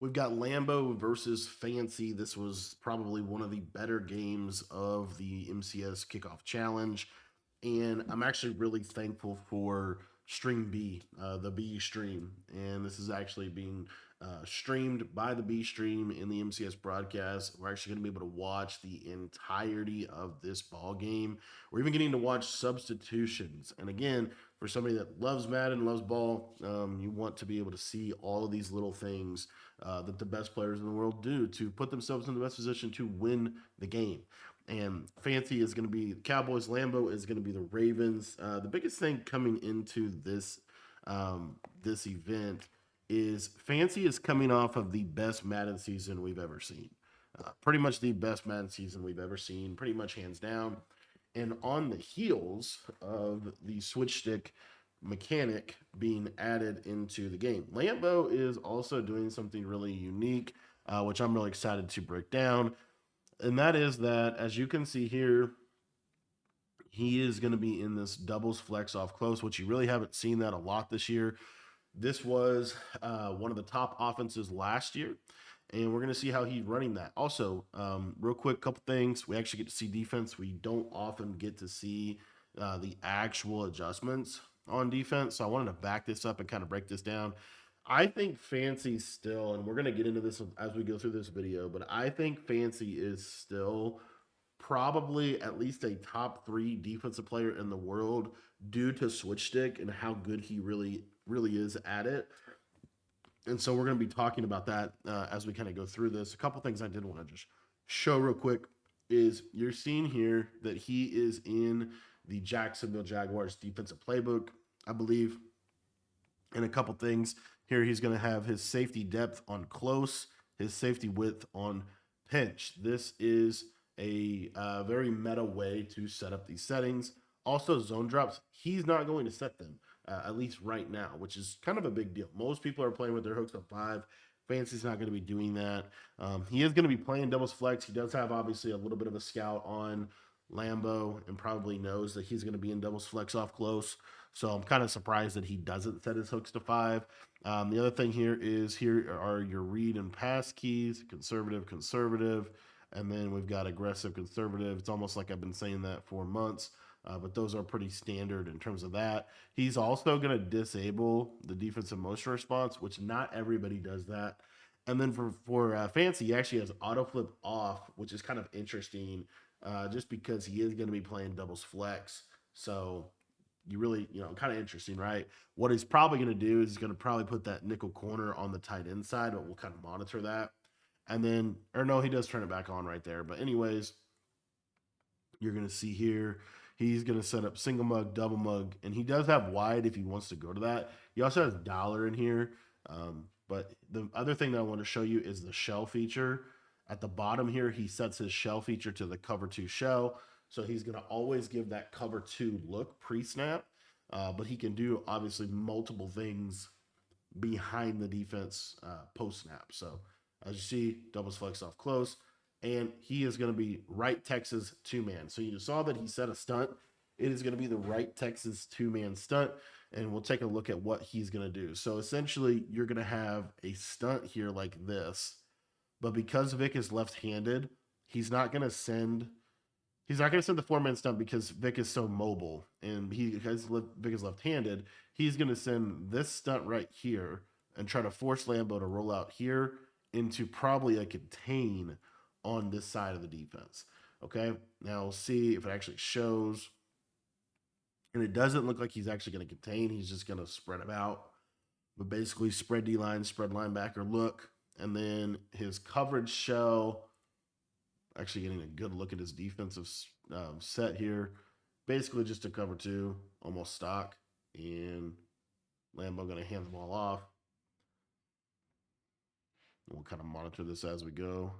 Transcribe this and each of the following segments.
We've got Lambo versus Fancy. This was probably one of the better games of the MCS Kickoff Challenge. And I'm actually really thankful for Stream B, the B stream. And this is actually being streamed by the B stream in the MCS broadcast. We're actually going to be able to watch the entirety of this ball game. We're even getting to watch substitutions. And again, for somebody that loves Madden, loves ball, you want to be able to see all of these little things that the best players in the world do to put themselves in the best position to win the game. And Fancy is going to be Cowboys. Lambo is going to be the Ravens. The biggest thing coming into this event is Fancy is coming off of the best Madden season we've ever seen. Pretty much the best Madden season we've ever seen, pretty much hands down. And on the heels of the switch stick mechanic being added into the game, Lambo is also doing something really unique, which I'm really excited to break down. And that is that, as you can see here, he is going to be in this doubles flex off close, which you really haven't seen that a lot this year. This was one of the top offenses last year, and we're going to see how he's running that. Also, real quick, couple things. We actually get to see defense. We don't often get to see the actual adjustments on defense, so I wanted to back this up and kind of break this down. I think Fancy still, and we're going to get into this as we go through this video, but I think Fancy is still probably at least a top 3 defensive player in the world due to switch stick and how good he really is at it. And so we're going to be talking about that as we kind of go through this. A couple things I did want to just show real quick is you're seeing here that he is in the Jacksonville Jaguars defensive playbook, I believe. And a couple things here, he's going to have his safety depth on close, his safety width on pinch. This is a very meta way to set up these settings. Also, zone drops, he's not going to set them, at least right now, which is kind of a big deal. Most people are playing with their hooks up 5. Fancy's not going to be doing that. He is going to be playing doubles flex. He does have, obviously, a little bit of a scout on Lambo and probably knows that he's going to be in doubles flex off close. So I'm kind of surprised that he doesn't set his hooks to 5. The other thing here is here are your read and pass keys, conservative, and then we've got aggressive, conservative. It's almost like I've been saying that for months, but those are pretty standard in terms of that. He's also going to disable the defensive motion response, which not everybody does that. And then for Fancy, he actually has auto flip off, which is kind of interesting just because he is going to be playing doubles flex. So you really, kind of interesting, right? What he's probably going to do is he's going to probably put that nickel corner on the tight end side, but we'll kind of monitor that. And then, or no, he does turn it back on right there. But anyways, you're going to see here, he's going to set up single mug, double mug, and he does have wide if he wants to go to that. He also has dollar in here. But the other thing that I want to show you is the shell feature. At the bottom here, he sets his shell feature to the cover 2 shell. So he's going to always give that cover 2 look pre-snap. But he can do, obviously, multiple things behind the defense post-snap. So as you see, doubles flex off close. And he is going to be right Texas 2-man. So you saw that he set a stunt. It is going to be the right Texas 2-man stunt. And we'll take a look at what he's going to do. So essentially, you're going to have a stunt here like this. But because Vic is left-handed, he's not going to send the 4-man stunt because Vic is so mobile. And because Vic is left-handed, he's going to send this stunt right here and try to force Lambo to roll out here into probably a contain on this side of the defense. Okay, now we'll see if it actually shows. And it doesn't look like he's actually going to contain. He's just going to spread him out. But basically, spread D-line, spread linebacker look. And then his coverage shell, actually getting a good look at his defensive set here. Basically just a cover 2, almost stock. And Lambo going to hand the ball off. We'll kind of monitor this as we go.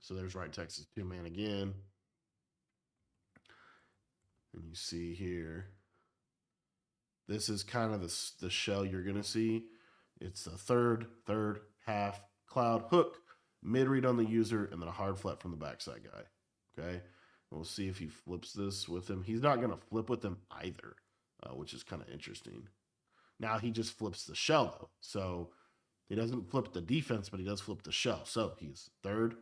So there's right Texas 2-man again. And you see here, this is kind of the shell you're going to see. It's a third, half, cloud, hook, mid read on the user, and then a hard flat from the backside guy. Okay? And we'll see if he flips this with him. He's not going to flip with him either, which is kind of interesting. Now he just flips the shell, though. So He doesn't flip the defense, but he does flip the shell. So he's third,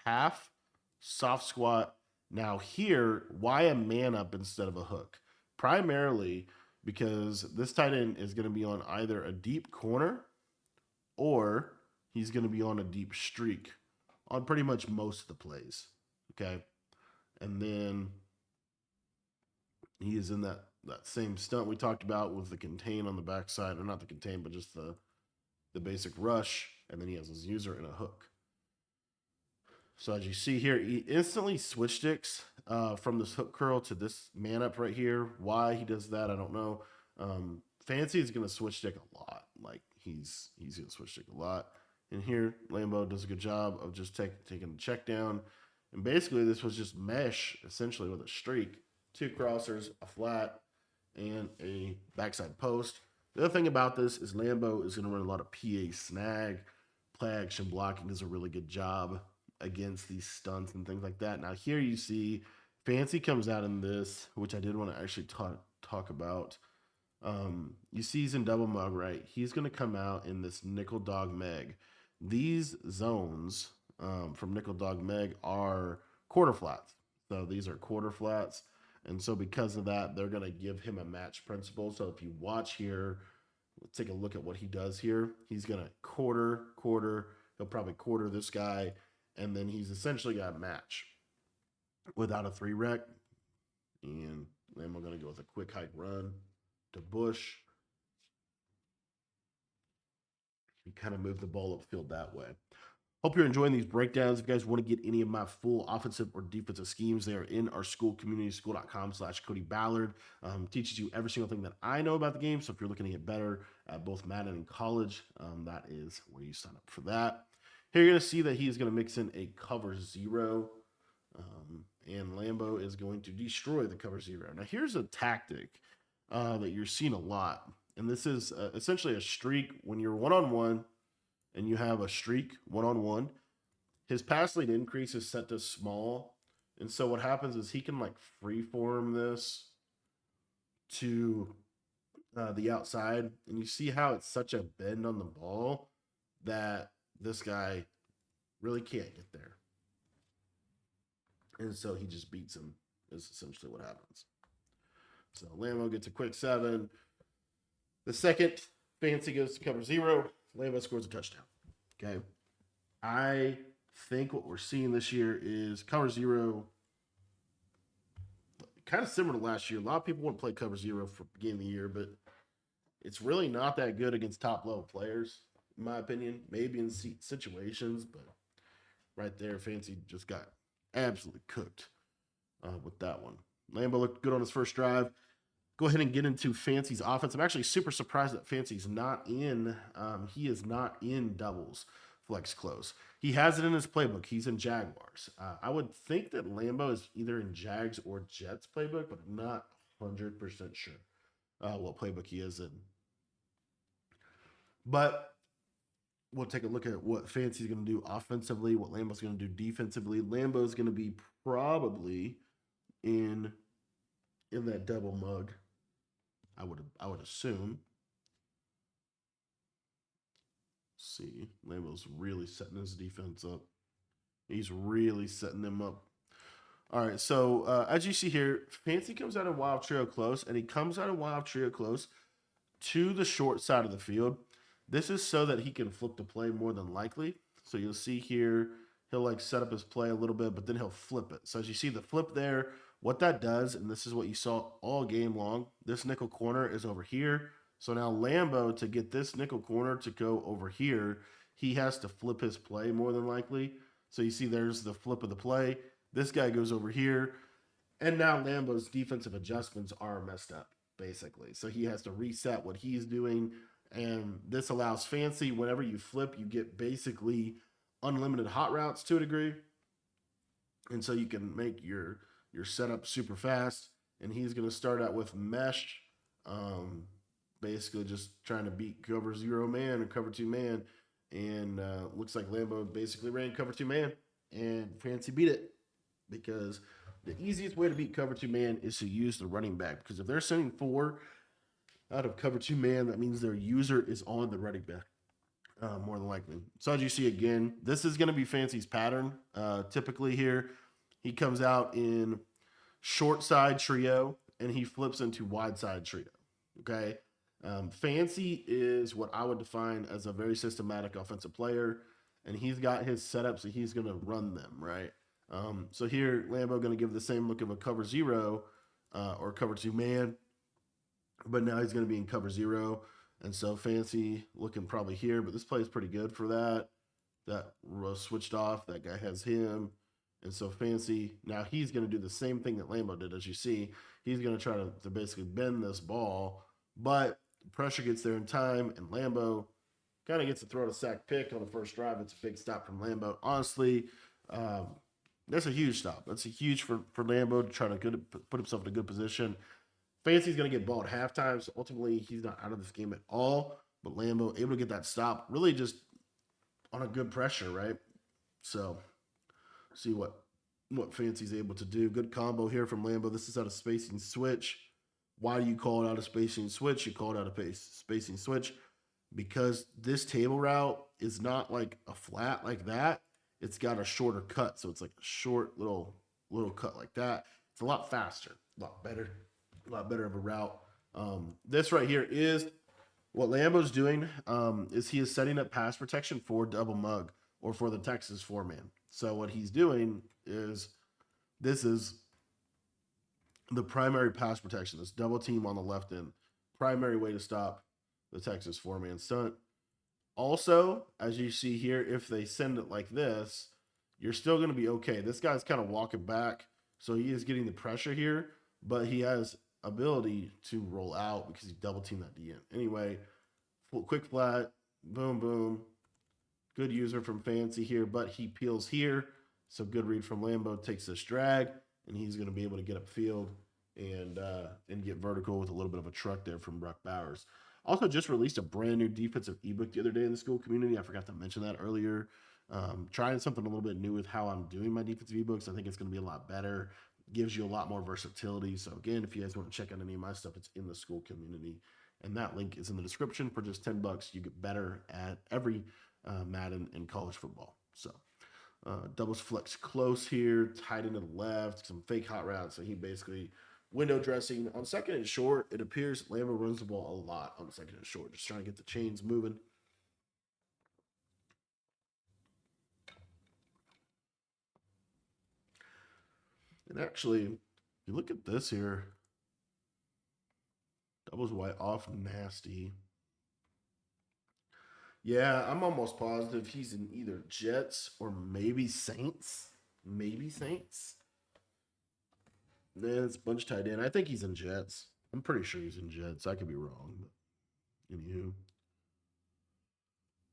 half, soft squat. Now here, why a man up instead of a hook? Primarily because this tight end is going to be on either a deep corner or he's going to be on a deep streak on pretty much most of the plays. Okay. And then he is in that same stunt we talked about with the contain on the backside, or not the contain, but just the basic rush. And then he has his user and a hook. So as you see here, he instantly switch sticks from this hook curl to this man up right here. Why he does that, I don't know. Fancy is going to switch stick a lot. Like he's going to switch stick a lot. And here, Lambo does a good job of just taking the check down. And basically, this was just mesh, essentially, with a streak. 2 crossers, a flat, and a backside post. The other thing about this is Lambo is going to run a lot of PA snag. Play action blocking does a really good job against these stunts and things like that. Now, here you see Fancy comes out in this, which I did want to actually talk about. You see he's in double mug, right? He's going to come out in this nickel dog meg. These zones from nickel dog meg are quarter flats. So these are quarter flats. And so because of that, they're going to give him a match principle. So if you watch here, let's take a look at what he does here. He's going to quarter. He'll probably quarter this guy. And then he's essentially got a match without a 3 rec. And then we're going to go with a quick hike run to Bush. You kind of move the ball upfield that way. Hope you're enjoying these breakdowns. If you guys want to get any of my full offensive or defensive schemes, they are in our school community, school.com/Cody Ballard. Teaches you every single thing that I know about the game. So if you're looking to get better at both Madden and college, that is where you sign up for that. Here you're going to see that he is going to mix in a cover 0. And Lambo is going to destroy the cover 0. Now here's a tactic that you're seeing a lot. And this is essentially a streak when you're one-on-one and you have a streak one-on-one. His pass lead increase is set to small. And so what happens is he can like freeform this to the outside. And you see how it's such a bend on the ball that this guy really can't get there. And so he just beats him, is essentially what happens. So Lambo gets a quick 7. The second, Fancy goes to cover 0. Lambo scores a touchdown. Okay. I think what we're seeing this year is cover 0, kind of similar to last year. A lot of people want to play cover 0 for the beginning of the year, but it's really not that good against top-level players, in my opinion. Maybe in situations, but right there, Fancy just got absolutely cooked with that one. Lambo looked good on his first drive. Go ahead and get into Fancy's offense. I'm actually super surprised that Fancy's not in. He is not in doubles flex close. He has it in his playbook. He's in Jaguars. I would think that Lambo is either in Jags or Jets playbook, but I'm not 100% sure what playbook he is in. But we'll take a look at what Fancy's going to do offensively, what Lambo's going to do defensively. Lambo's going to be probably in that double mug. I would assume. Let's see, Lambo's really setting his defense up. He's really setting them up. All right, so as you see here, Fancy comes out of Wild Trio close, and he comes out of Wild Trio close to the short side of the field. This is so that he can flip the play more than likely. So you'll see here, he'll like set up his play a little bit, but then he'll flip it. So as you see the flip there, what that does, and this is what you saw all game long, this nickel corner is over here. So now Lambo, to get this nickel corner to go over here, he has to flip his play more than likely. So you see there's the flip of the play. This guy goes over here. And now Lambo's defensive adjustments are messed up, basically. So he has to reset what he's doing. And this allows Fancy, whenever you flip, you get basically unlimited hot routes to a degree. And so you can make your setup super fast. And he's going to start out with mesh, basically just trying to beat cover 0 man and cover 2 man. And looks like Lambo basically ran cover 2 man. And Fancy beat it, because the easiest way to beat cover 2 man is to use the running back. Because if they're sending 4 out of cover 2 man, that means their user is on the running more than likely. So as you see again, this is going to be Fancy's pattern. Typically here, he comes out in short side trio and he flips into wide side trio. Okay. Fancy is what I would define as a very systematic offensive player, and he's got his setup, so he's going to run them, right? So here, Lambo going to give the same look of a cover zero or cover two man, but now he's going to be in cover zero. And so Fancy looking probably here, but this play is pretty good for that. That was switched off. That guy has him. And so Fancy, now he's going to do the same thing that Lambo did, as you see. He's going to try to basically bend this ball, but pressure gets there in time, and Lambo kind of gets to throw a sack pick on the first drive. It's a big stop from Lambo. Honestly, that's a huge stop. That's a huge for Lambo to try to put himself in a good position. Fancy's going to get ball at halftime, so ultimately he's not out of this game at all. But Lambo able to get that stop, really just on a good pressure, right? So see what Fancy's able to do. Good combo here from Lambo. This is out of spacing switch. Why do you call it out of spacing switch? You call it out of spacing switch because this table route is not like a flat like that. It's got a shorter cut, so it's like a short little cut like that. It's a lot faster, a lot better of a route. This right here is what Lambo's doing. Is he is setting up pass protection for double mug or for the Texas 4-man. So what he's doing is this is the primary pass protection. This double team on the left end, primary way to stop the Texas 4-man stunt. Also, as you see here, if they send it like this, you're still going to be okay. This guy's kind of walking back, so he is getting the pressure here, but he has ability to roll out because he double teamed that DN. Anyway, quick flat, boom, boom. Good user from Fancy here, but he peels here. So good read from Lambo, takes this drag, and he's going to be able to get upfield and get vertical with a little bit of a truck there from Brock Bowers. Also, just released a brand new defensive ebook the other day in the school community. I forgot to mention that earlier. Trying something a little bit new with how I'm doing my defensive ebooks. I think it's going to be a lot better. Gives you a lot more versatility. So again, if you guys want to check out any of my stuff, it's in the school community, and that link is in the description. For just $10, you get better at every Madden in college football. So doubles flex close here, tight into the left, some fake hot routes. So he basically window dressing on second and short. It appears Lambo runs the ball a lot on second and short, just trying to get the chains moving. And actually, if you look at this here, doubles white off nasty. Yeah, I'm almost positive he's in either Jets or maybe Saints. Maybe Saints. Nah, it's bunch tight end. I think he's in Jets. I'm pretty sure he's in Jets. I could be wrong. But anywho.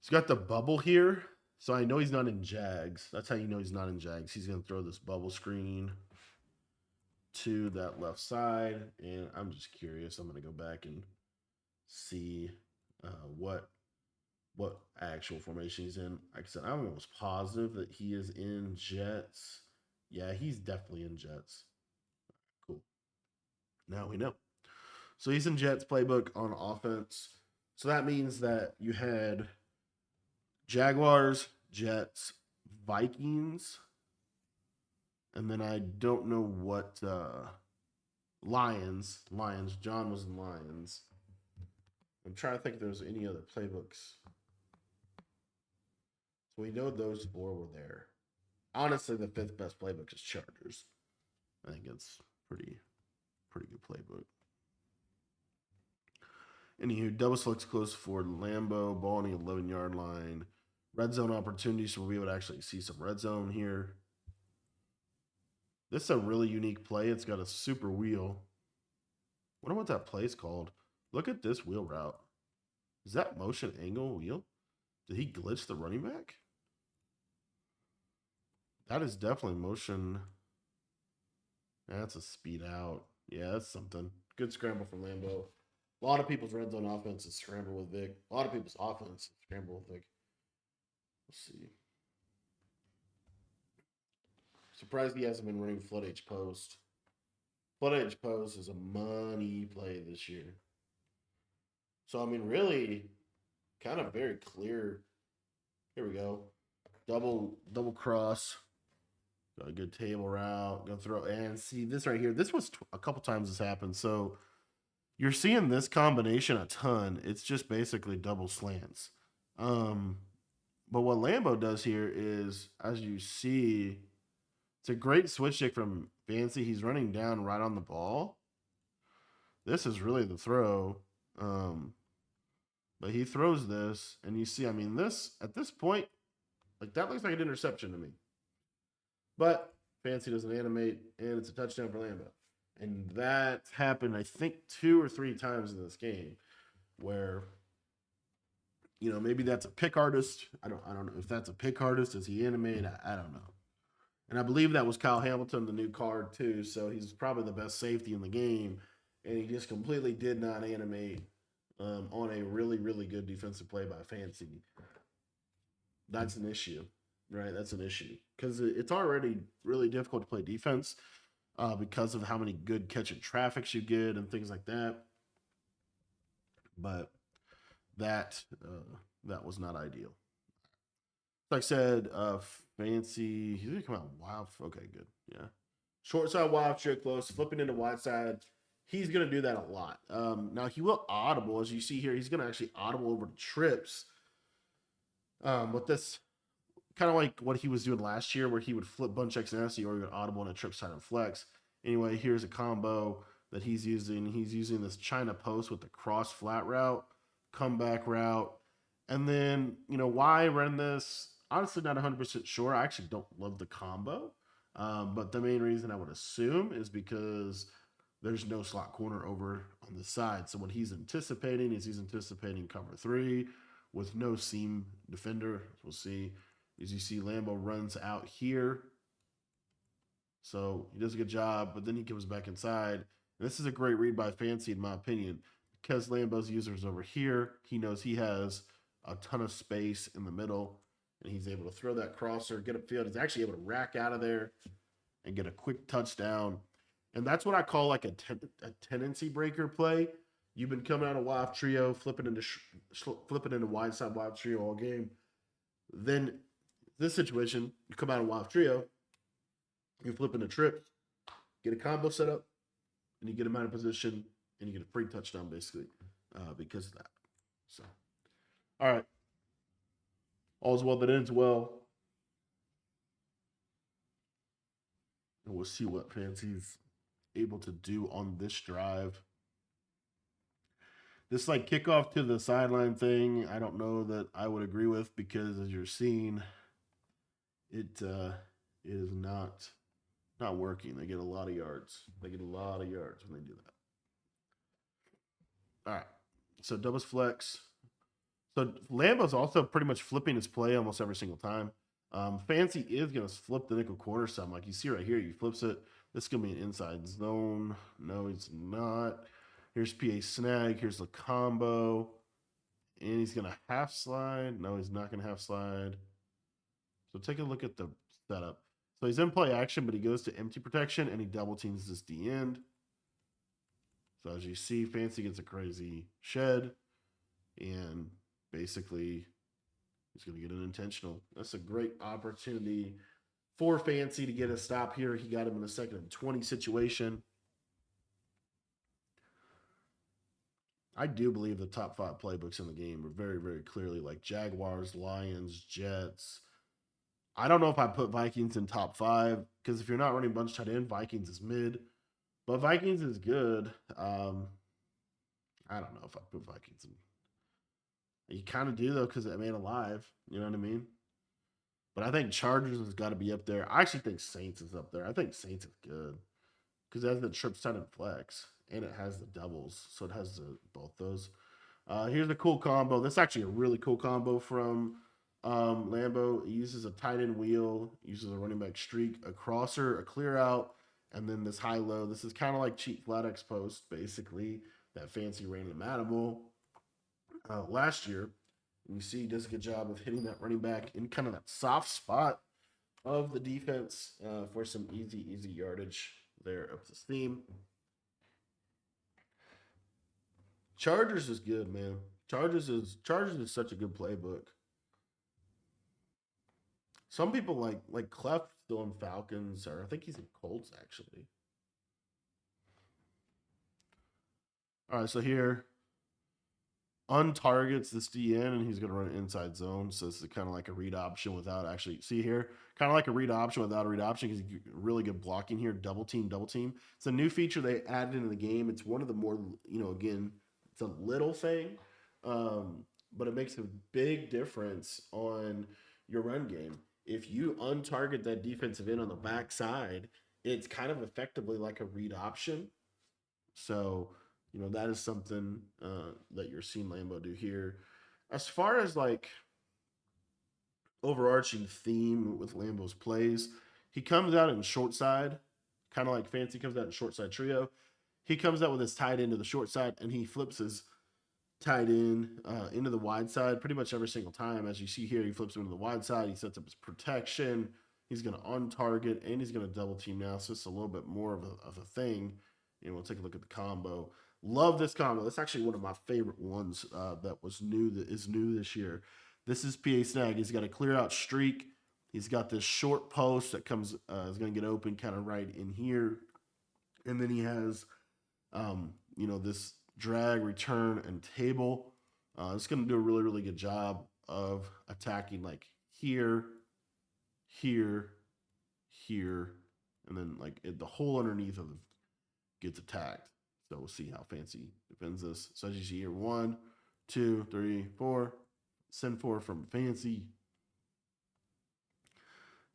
He's got the bubble here. So I know he's not in Jags. That's how you know he's not in Jags. He's going to throw this bubble screen to that left side. And I'm just curious. I'm going to go back and see what actual formation he's in. Like I said, I'm almost positive that he is in Jets. Yeah, he's definitely in Jets. Cool. Now we know. So he's in Jets playbook on offense. So that means that you had Jaguars, Jets, Vikings, and then I don't know what Lions. John was in Lions. I'm trying to think if there's any other playbooks. So we know those four were there. Honestly, the fifth best playbook is Chargers. I think it's pretty good playbook. Anywho, double flex close for Lambo, ball on the 11-yard line. Red zone opportunity, so we'll be able to actually see some red zone here. This is a really unique play. It's got a super wheel. I wonder what that play is called. Look at this wheel route. Is that motion angle wheel? Did he glitch the running back? That is definitely motion. That's a speed out. Yeah, that's something. Good scramble from Lambo. A lot of people's red zone offense is scramble with Vic. A lot of people's offense is scramble with Vic. Let's see. Surprised he hasn't been running flood H post. Flood H post is a money play this year. So, I mean, really, kind of very clear Here we go. Double cross. Got a good table route. Gonna throw and see this right here. This was a couple times this happened. So you're seeing this combination a ton. It's just basically double slants. Um, but what Lambo does here is, as you see, it's a great switch stick from Fancy. He's running down right on the ball. This is really the throw. But he throws this, and you see, I mean, this at this point, like that looks like an interception to me. But Fancy doesn't animate, and it's a touchdown for Lambo. And that happened, I think, 2 or 3 times in this game, where maybe that's a pick artist. I don't know if that's a pick artist. Does he animate? I don't know. And I believe that was Kyle Hamilton, the new card too. So he's probably the best safety in the game, and he just completely did not animate on a really really good defensive play by Fancy. That's an issue, right? That's an issue because it's already really difficult to play defense because of how many good catch and traffics you get and things like that. But that was not ideal. Like I said, Fancy. He's gonna come out wild. Okay, good. Yeah, short side wild trick close, flipping into wide side. He's gonna do that a lot. Now he will audible, as you see here. He's gonna actually audible over to trips. With this kind of like what he was doing last year, where he would flip bunch X nasty or he would audible on a trip side and flex. Anyway, here's a combo that he's using. He's using this China post with the cross flat route, comeback route, and then why I run this. Honestly, not 100% sure. I actually don't love the combo, but the main reason I would assume is because there's no slot corner over on the side. So what he's anticipating is he's anticipating cover 3 with no seam defender. We'll see. As you see, Lambo runs out here. So he does a good job, but then he comes back inside. And this is a great read by Fancy, in my opinion, because Lambo's user is over here. He knows he has a ton of space in the middle, and he's able to throw that crosser, get upfield. He's actually able to rack out of there and get a quick touchdown. And that's what I call like a tendency breaker play. You've been coming out of wild trio, flipping into wide side wild trio all game. Then this situation, you come out of wild trio, you flip into trips, get a combo set up, and you get him out of position, and you get a free touchdown basically because of that. So, all right, all's well that ends well. And we'll see what Fancy's able to do on this drive. This like kickoff to the sideline thing, I don't know that I would agree with because as you're seeing, it is not working. They get a lot of yards. They get a lot of yards when they do that. All right. So doubles flex. So Lambo's also pretty much flipping his play almost every single time. Fancy is going to flip the nickel corner some. Like you see right here, he flips it. This is going to be an inside zone. No, he's not. Here's PA snag. Here's the combo. And he's going to half slide. No, he's not going to half slide. So take a look at the setup. So he's in play action, but he goes to empty protection and he double teams this D end. So as you see, Fancy gets a crazy shed. And basically, he's going to get an intentional. That's a great opportunity for Fancy to get a stop here. He got him in a 2nd and 20 situation. I do believe the top 5 playbooks in the game are very, very clearly like Jaguars, Lions, Jets. I don't know if I put Vikings in top 5 because if you're not running bunch tight end, Vikings is mid, but Vikings is good. I don't know if I put Vikings in. You kind of do though because it made alive. You know what I mean? But I think Chargers has got to be up there. I actually think Saints is up there. I think Saints is good because it has the trip side and flex, and it has the doubles, so it has both those. Here's a cool combo. This is actually a really cool combo from Lambo. He uses a tight end wheel, uses a running back streak, a crosser, a clear out, and then this high low. This is kind of like cheap flat X post, basically, that Fancy ran in Madden last year. And you see he does a good job of hitting that running back in kind of that soft spot of the defense for some easy yardage there up the seam. Chargers is good, man. Chargers is such a good playbook. Some people like Clef still in Falcons, or I think he's in Colts actually. All right, so here untargets this DN and he's going to run an inside zone. So this is kind of like a read option without actually, see here, kind of like a read option without a read option because really good blocking here. Double team, double team. It's a new feature they added into the game. It's one of the more, again, it's a little thing, but it makes a big difference on your run game. If you untarget that defensive end on the backside, it's kind of effectively like a read option. So, that is something that you're seeing Lambo do here. As far as like overarching theme with Lambo's plays, he comes out in short side, kind of like Fancy comes out in short side trio. He comes out with his tight end to the short side and he flips his tight end into the wide side pretty much every single time. As you see here, he flips him into the wide side. He sets up his protection. He's going to untarget and he's going to double team now. So it's a little bit more of a thing. We'll take a look at the combo. Love this combo. That's actually one of my favorite ones that is new this year. This is PA Snag. He's got a clear out streak. He's got this short post that comes is going to get open kind of right in here, and then he has this drag, return, and table. It's going to do a really really good job of attacking like here, here, here, and then like the whole underneath of gets attacked. So we'll see how Fancy defends this. So as you see here, 1, 2, 3, 4. Send 4 from Fancy.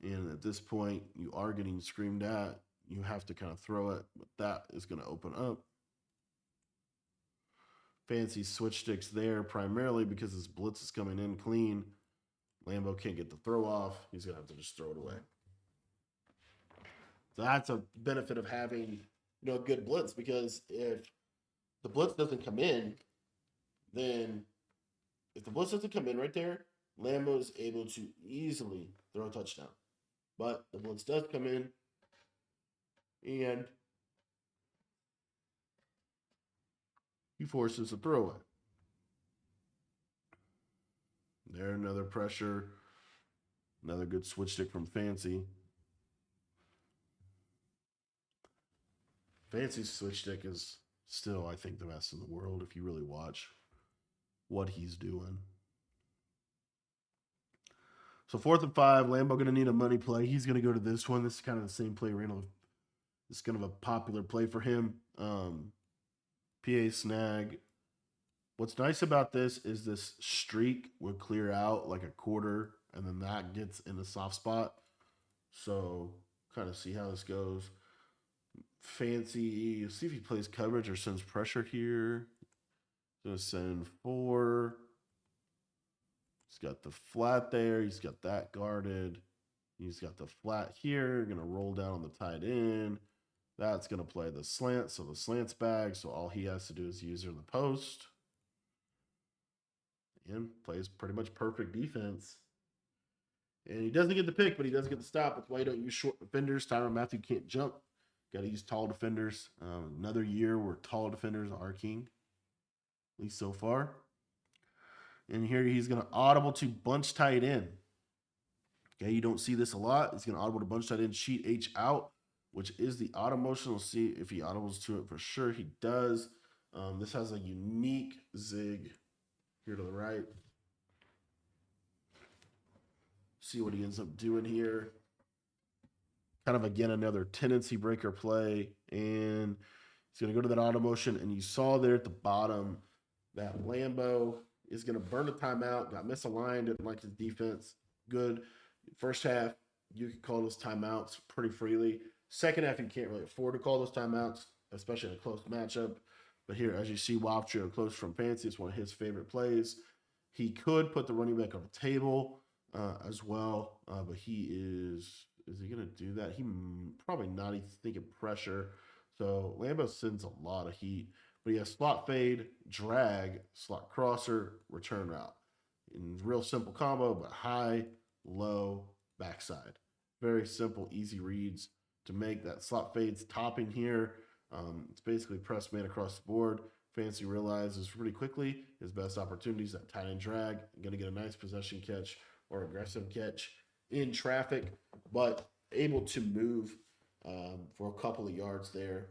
And at this point, you are getting screamed at. You have to kind of throw it, but that is going to open up. Fancy switch sticks there primarily because his blitz is coming in clean. Lambo can't get the throw off. He's going to have to just throw it away. So that's a benefit of having a good blitz, because if the blitz doesn't come in, then if the blitz doesn't come in right there, Lambo is able to easily throw a touchdown. But the blitz does come in, and he forces a throw it. There, another pressure. Another good switch stick from Fancy. Fancy's switch stick is still, I think, the best in the world if you really watch what he's doing. So 4th and 5, Lambo going to need a money play. He's going to go to this one. This is kind of the same play. It's kind of a popular play for him. PA Snag. What's nice about this is this streak would clear out like a quarter, and then that gets in the soft spot. So kind of see how this goes. Fancy. See if he plays coverage or sends pressure here. Gonna send 4. He's got the flat there. He's got that guarded. He's got the flat here. Gonna roll down on the tight end. That's gonna play the slant. So the slant's back. So all he has to do is use her in the post. And plays pretty much perfect defense. And he doesn't get the pick, but he does get the stop. That's why you don't use short defenders. Tyrann Mathieu can't jump. Got to use tall defenders. Another year where tall defenders are king, at least so far. And here he's going to audible to bunch tight end. Okay, you don't see this a lot. He's going to audible to bunch tight end, sheet H out, which is the auto motion. We'll see if he audibles to it for sure. He does. This has a unique zig here to the right. See what he ends up doing here. Kind of, again, another tendency breaker play. And he's going to go to that auto motion. And you saw there at the bottom that Lambo is going to burn a timeout. Got misaligned. Didn't like his defense. Good. First half, you can call those timeouts pretty freely. Second half, you can't really afford to call those timeouts, especially in a close matchup. But here, as you see, Wild Trio close from Fancy. It's one of his favorite plays. He could put the running back on the table as well, but he is he going to do that? He probably not. He's thinking pressure. So Lambo sends a lot of heat. But he has slot fade, drag, slot crosser, return route. And real simple combo, but high, low, backside. Very simple, easy reads to make. That slot fades topping here. It's basically press man across the board. Fancy realizes pretty quickly his best opportunities that tight end drag. Going to get a nice possession catch or aggressive catch. in traffic, but able to move for a couple of yards there.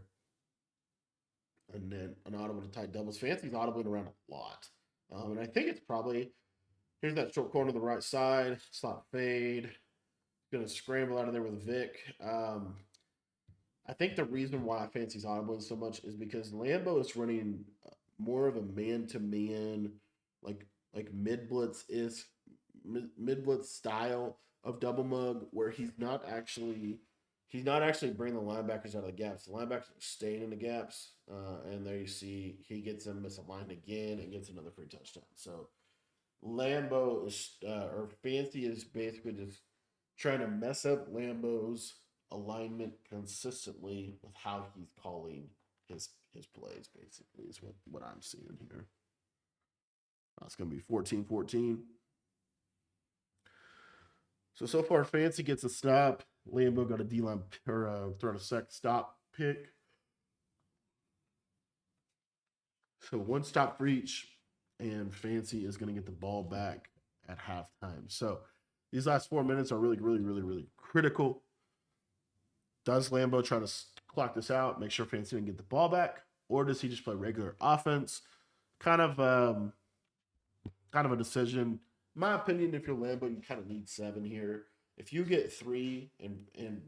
And then an audible to tight doubles. Fancy's audibling around a lot. And I think it's probably here's that short corner to the right side. Slot fade. Gonna scramble out of there with Vic. I think the reason why Fancy's audibling so much is because Lambo is running more of a man to man, like mid blitz is mid blitz style of double mug, where he's not actually bringing the linebackers out of the gaps. The linebackers are staying in the gaps, and there you see he gets them misaligned again and gets another free touchdown. So Lambo is or Fancy is basically just trying to mess up Lambo's alignment consistently with how he's calling his plays. Basically, is what I'm seeing here. It's going to be 14-14. So far, Fancy gets a stop. Lambo got a D line or throw a sec stop pick. So one stop for each, and Fancy is going to get the ball back at halftime. So these last 4 minutes are really critical. Does Lambo try to clock this out, make sure Fancy can get the ball back, or does he just play regular offense? Kind of a decision. In my opinion, if you're Lambo, you kind of need 7 here. If you get 3, and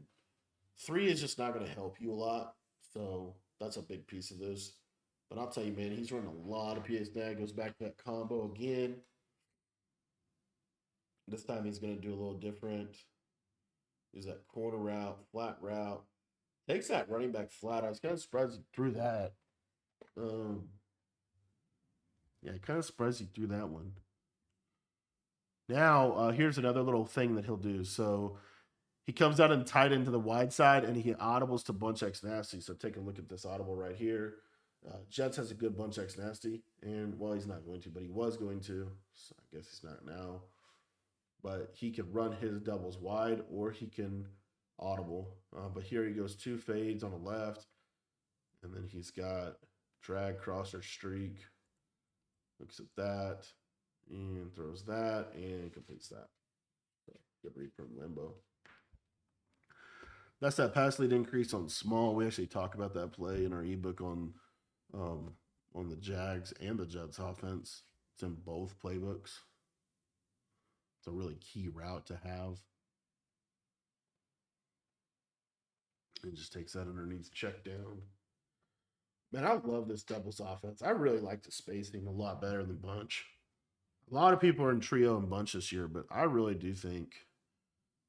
3 is just not going to help you a lot, so that's a big piece of this. But I'll tell you, man, he's running a lot of PA snag. Goes back to that combo again. This time he's going to do a little different. Is that corner route, flat route. Takes that running back flat. I was kind of surprised he threw that. Yeah, kind of surprised he threw that one. Now, here's another little thing that he'll do. So he comes out and tight into the wide side, and he audibles to bunch X nasty. So take a look at this audible right here. Jets has a good bunch X nasty, and well, he's not going to, but he was going to. So I guess he's not now. But he can run his doubles wide, or he can audible. But here he goes 2 fades on the left, and then he's got drag, crosser, streak. Looks at that and throws that and completes that. So good read from Lambo. That's that pass lead increase on small. We actually talk about that play in our ebook on the Jags and the Jets offense. It's in both playbooks. It's a really key route to have. It just takes that underneath check down. Man, I love this doubles offense. I really like the spacing a lot better than bunch. A lot of people are in trio and bunch this year, but I really do think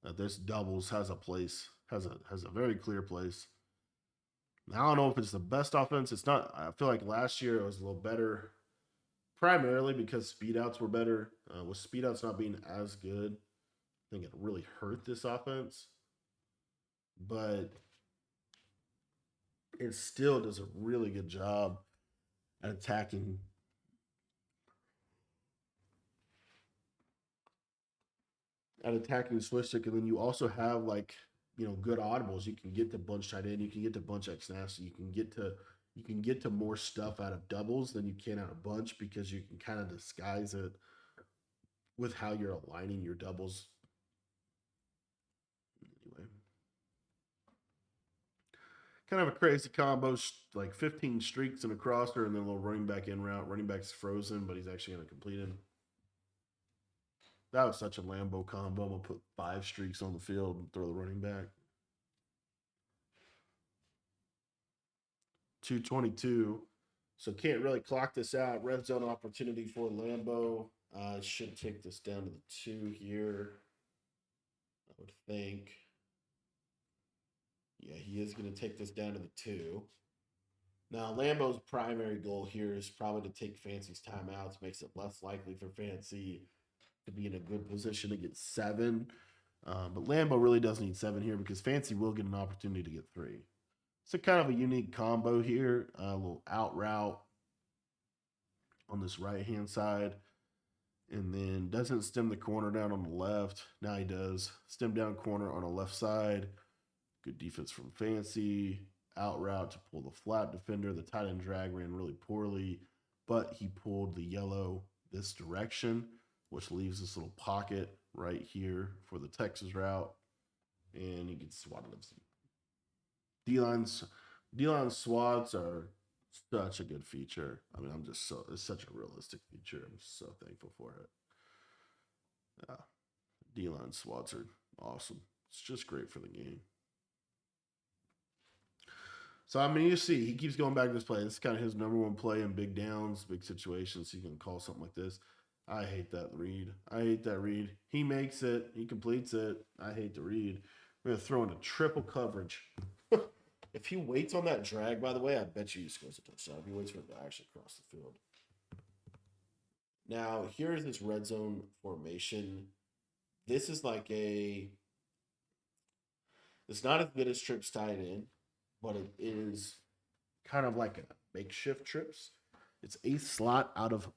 that this doubles has a place, has a very clear place. Now, I don't know if it's the best offense. It's not. I feel like last year it was a little better, primarily because speed outs were better. With speed outs not being as good, I think it really hurt this offense. But it still does a really good job at attacking switch stick, and then you also have like good audibles. You can get to bunch tight end, you can get to bunch X nasty, you can get to more stuff out of doubles than you can out of bunch because you can kind of disguise it with how you're aligning your doubles. Anyway, kind of a crazy combo, like 15 streaks and a crosser, and then a little running back in route. Running back's frozen, but he's actually going to complete him. That was such a Lambo combo. I'm going to put 5 streaks on the field and throw the running back. 222. So can't really clock this out. Red zone opportunity for Lambo. Should take this down to the 2 here. I would think. Yeah, he is going to take this down to the 2. Now, Lambo's primary goal here is probably to take Fancy's timeouts. Makes it less likely for Fancy to be in a good position to get 7. But Lambo really does need 7 here because Fancy will get an opportunity to get 3. It's a kind of a unique combo here. A little out route on this right-hand side. And then doesn't stem the corner down on the left. Now he does. Stem down corner on the left side. Good defense from Fancy. Out route to pull the flat defender. The tight end drag ran really poorly, but he pulled the yellow this direction, which leaves this little pocket right here for the Texas route, and he gets swatted up. D-line's D-line swats are such a good feature. I mean, I'm just so it's such a realistic feature. I'm so thankful for it. Yeah, D-line swats are awesome. It's just great for the game. So I mean, you see, he keeps going back to this play. This is kind of his number one play in big downs, big situations. He can call something like this. I hate that read. I hate that read. He makes it. He completes it. I hate the read. We're gonna throw into triple coverage. If he waits on that drag, by the way, I bet you he scores a touchdown. If he waits for it to actually cross the field. Now, here's this red zone formation. This is like a. It's not as good as trips tied in, but it is kind of like a makeshift trips. It's a slot out of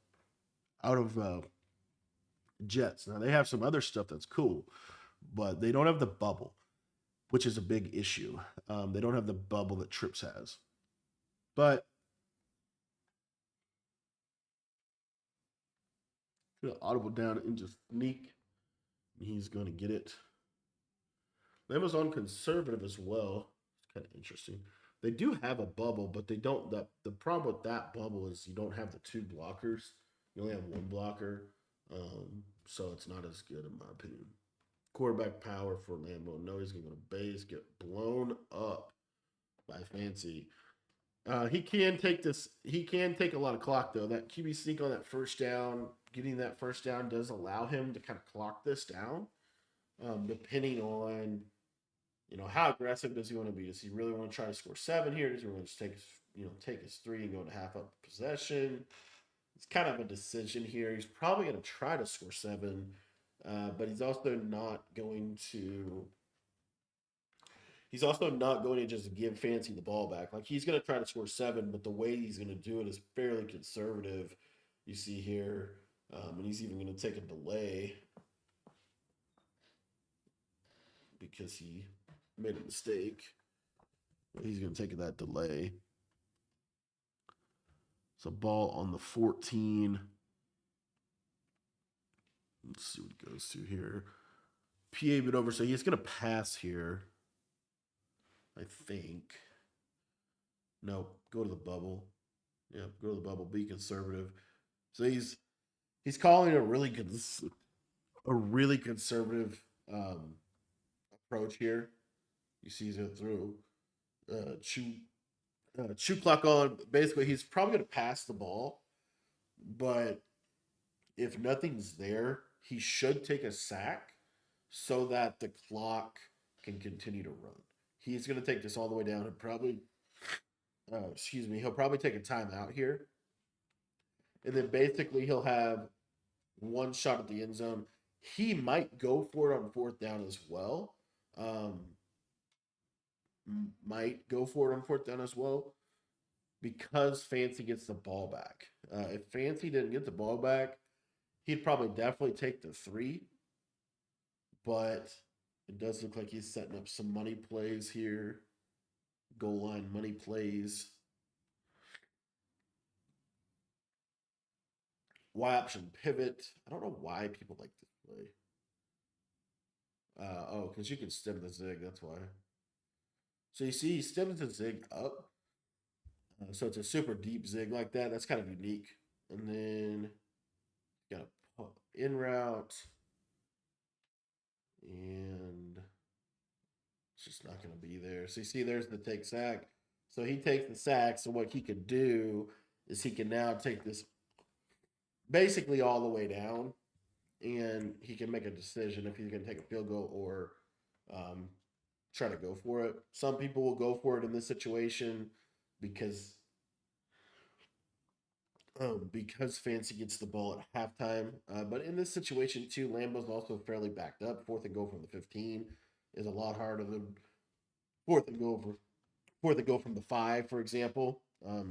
Jets. Now they have some other stuff that's cool, but they don't have the bubble, which is a big issue. They don't have the bubble that Trips has. But audible down and just sneak. He's going to get it. Lambo's on conservative as well. It's kind of interesting. They do have a bubble, but they don't. The problem with that bubble is you don't have the two blockers. You only have one blocker, so it's not as good in my opinion. Quarterback power for Lambo. No, he's going to go to base, get blown up by Fancy. He can take this. He can take a lot of clock though. That QB sneak on that first down, getting that first down does allow him to kind of clock this down. Depending on how aggressive does he want to be? Does he really want to try to score 7 here? Does he want to just take his 3 and go to half up possession? It's kind of a decision here. He's probably going to try to score 7, but he's also not going to. He's also not going to just give Fancy the ball back. Like he's going to try to score 7, but the way he's going to do it is fairly conservative. You see here, and he's even going to take a delay because he made a mistake. He's going to take that delay. So ball on the 14. Let's see what it goes to here. PA bit over, so he's going to pass here. I think. No, go to the bubble. Yeah, go to the bubble. Be conservative. So he's calling a really conservative approach here. You see he's going through chew clock on. Basically, he's probably going to pass the ball, but if nothing's there, he should take a sack so that the clock can continue to run. He's going to take this all the way down and probably, he'll probably take a timeout here. And then basically he'll have one shot at the end zone. He might go for it on 4th down as well. Because Fancy gets the ball back. If Fancy didn't get the ball back, he'd probably definitely take the 3. But it does look like he's setting up some money plays here. Goal line money plays. Y option pivot. I don't know why people like this play. Because you can stem the zig. That's why. So you see, he stems the zig up. So it's a super deep zig like that. That's kind of unique. And then you got a in route. And it's just not going to be there. So you see, there's the take sack. So he takes the sack. So what he could do is he can now take this basically all the way down, and he can make a decision if he's going to take a field goal or try to go for it. Some people will go for it in this situation because Fancy gets the ball at halftime. But in this situation too, Lambo's also fairly backed up. 4th and goal from the 15 is a lot harder than 4th and goal from the 5, for example.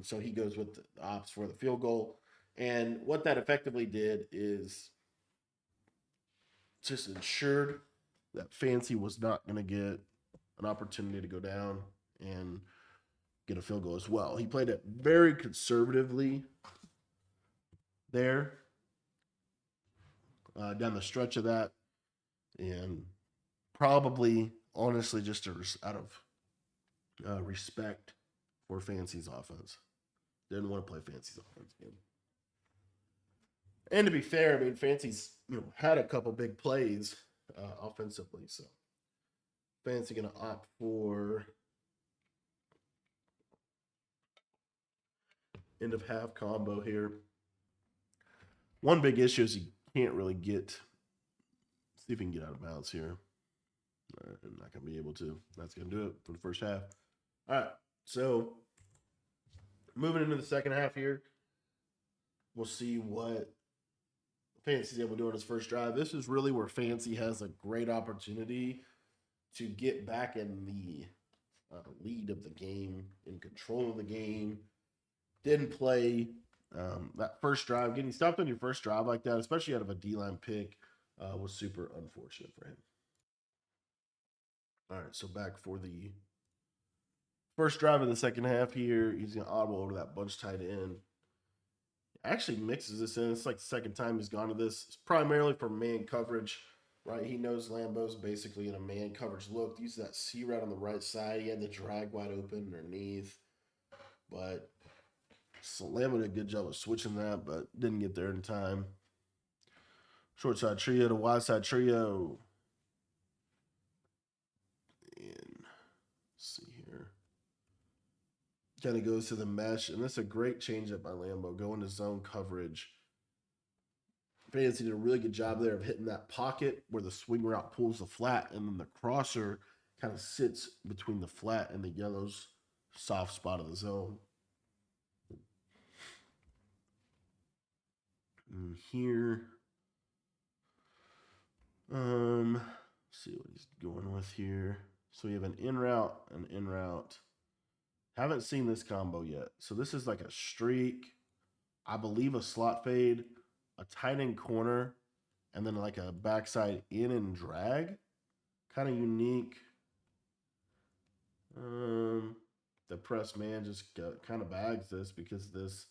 So he goes with the ops for the field goal. And what that effectively did is just ensured that Fancy was not going to get an opportunity to go down and get a field goal as well. He played it very conservatively there down the stretch of that. And probably, honestly, just out of respect for Fancy's offense. Didn't want to play Fancy's offense again. And to be fair, I mean, Fancy's had a couple big plays offensively, so Fancy going to opt for end of half combo here. One big issue is he can't really get. See if he can get out of bounds here. I'm not going to be able to. That's going to do it for the first half. All right, so moving into the second half here, we'll see what Fancy's able to do on his first drive. This is really where Fancy has a great opportunity to get back in the lead of the game, in control of the game. Didn't play that first drive. Getting stopped on your first drive like that, especially out of a D-line pick, was super unfortunate for him. All right, so back for the first drive of the second half here. He's going to audible over that bunch tight end. Actually mixes this in. It's like the second time he's gone to this. It's primarily for man coverage, right? He knows Lambo's basically in a man coverage look. Uses that C route on the right side. He had the drag wide open underneath. But so Lambo did a good job of switching that, but didn't get there in time. Short side trio to wide side trio. And let's see here. Kind of goes to the mesh, and that's a great changeup by Lambo. Going to zone coverage. Fancy did a really good job there of hitting that pocket where the swing route pulls the flat, and then the crosser kind of sits between the flat and the yellow's soft spot of the zone. And here, see what he's going with here. So we have an in route, an in route. Haven't seen this combo yet. So this is like a streak, I believe a slot fade, a tight end corner, and then like a backside in and drag. Kind of unique. The press man just kind of bags this because this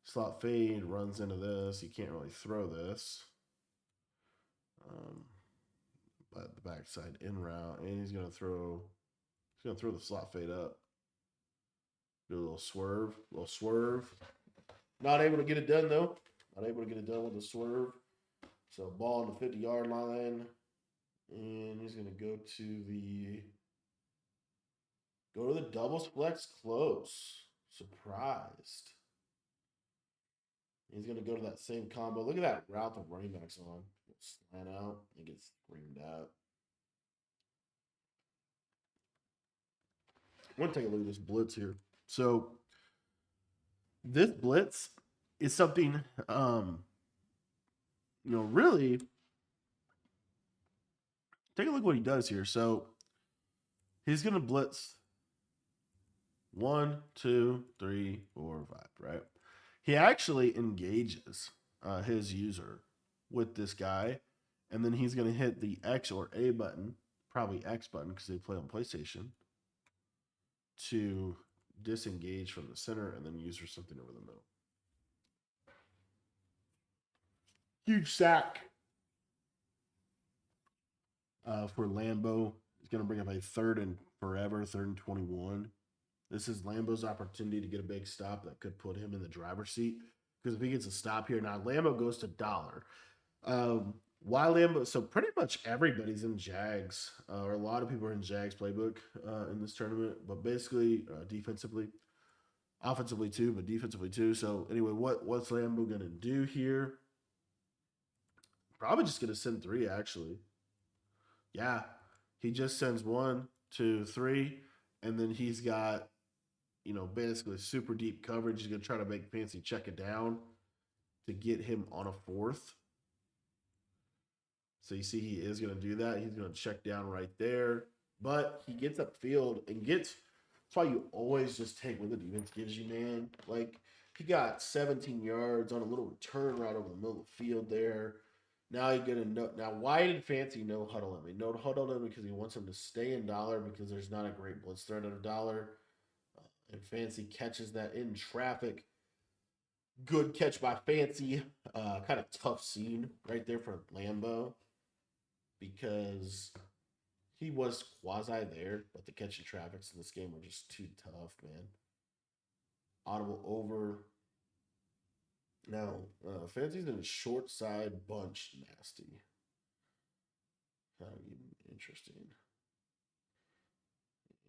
slot fade runs into this. You can't really throw this. But the backside in route, and he's gonna throw the slot fade up. Do a little swerve. Not able to get it done though. Not able to get it done with the swerve. So ball on the 50-yard line. And he's gonna go to the double flex close. Surprised. He's gonna go to that same combo. Look at that route the running back's on. Slant out and gets screamed out. I want to take a look at this blitz here. So this blitz is something, really take a look at what he does here. So he's going to blitz 1, 2, 3, 4, 5, right? He actually engages his user with this guy, and then he's going to hit the X or A button, probably X button because they play on PlayStation, to disengage from the center and then use for something over the middle. Huge sack for Lambo. He's going to bring up a third and 21. This is Lambo's opportunity to get a big stop that could put him in the driver's seat. Because if he gets a stop here, now Lambo goes to dollar. Why Lambo? So pretty much everybody's in Jags, or a lot of people are in Jags playbook in this tournament. But basically, defensively, offensively too, but defensively too. So anyway, what's Lambo going to do here? Probably just going to send 3, actually. Yeah, he just sends 1, 2, 3, and then he's got, basically super deep coverage. He's going to try to make Fancy check it down to get him on a 4th. So you see he is going to do that. He's going to check down right there. But he gets upfield and gets – that's why you always just take what the defense gives you, man. Like, he got 17 yards on a little return right over the middle of the field there. Now you're going to know – now, why did Fancy no huddle him? He no huddle him because he wants him to stay in dollar because there's not a great blitz threat at a dollar. And Fancy catches that in traffic. Good catch by Fancy. Kind of tough scene right there for Lambo. because he was quasi there, but the catch and traffics in this game were just too tough, man. Audible over. Now, Fancy's in a short side bunch nasty. Interesting.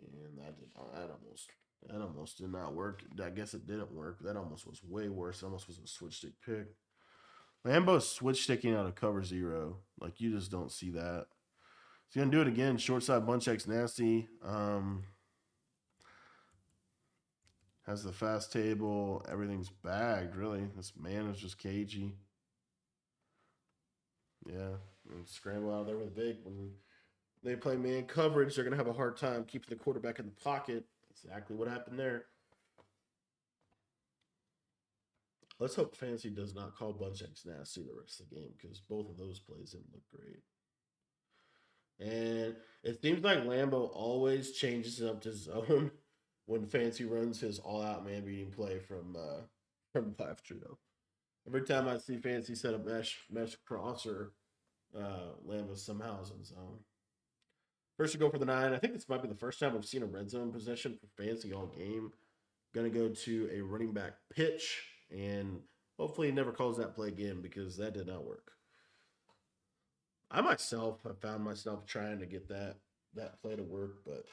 And that almost did not work. I guess it didn't work. That almost was way worse. It almost was a switch stick pick. Lambo's switch sticking out of cover zero. Like you just don't see that. He's gonna do it again. Short side bunch X nasty. Has the fast table. Everything's bagged. Really, this man is just cagey. Yeah, and scramble out there with Vic. When they play man coverage, they're gonna have a hard time keeping the quarterback in the pocket. Exactly what happened there. Let's hope Fancy does not call bunch X nasty the rest of the game because both of those plays didn't look great. And it seems like Lambo always changes it up to zone when Fancy runs his all-out man beating play from Live Trio. Every time I see Fancy set a mesh crosser, Lambo somehow is in zone. First to go for the 9. I think this might be the first time we've seen a red zone possession for Fancy all game. Going to go to a running back pitch, and hopefully he never calls that play again because that did not work. I myself have found myself trying to get that play to work, but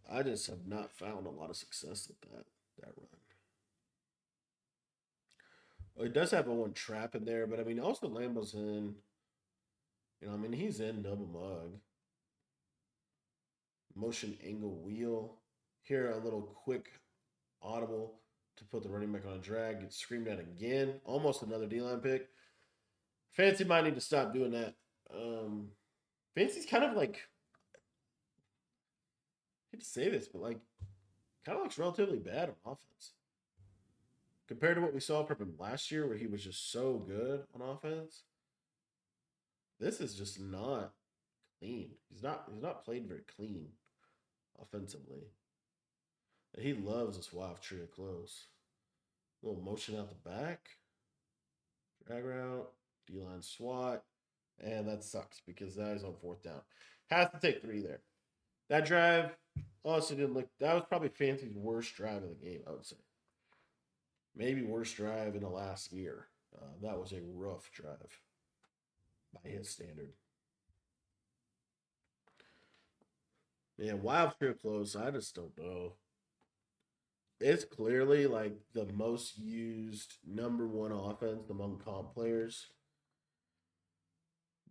I just have not found a lot of success with that run. Well, it does have a one trap in there, but I mean, also Lambo's in. I mean, he's in double mug. Motion angle wheel. Here, a little quick audible to put the running back on a drag. Gets screamed at again. Almost another D-line pick. Fancy might need to stop doing that. Fancy's kind of like, I hate to say this, but like, kind of looks relatively bad on offense compared to what we saw from him last year, where he was just so good on offense. This is just not clean. He's not played very clean offensively. And he loves this wild trio close. A little motion out the back, drag route, D line swat, and that sucks because that is on 4th down. Has to take 3 there. That drive also didn't look. That was probably Fancy's worst drive of the game, I would say. Maybe worst drive in the last year. That was a rough drive by his standard. Yeah, wild trio close. I just don't know. It's clearly like the most used number 1 offense among comp players.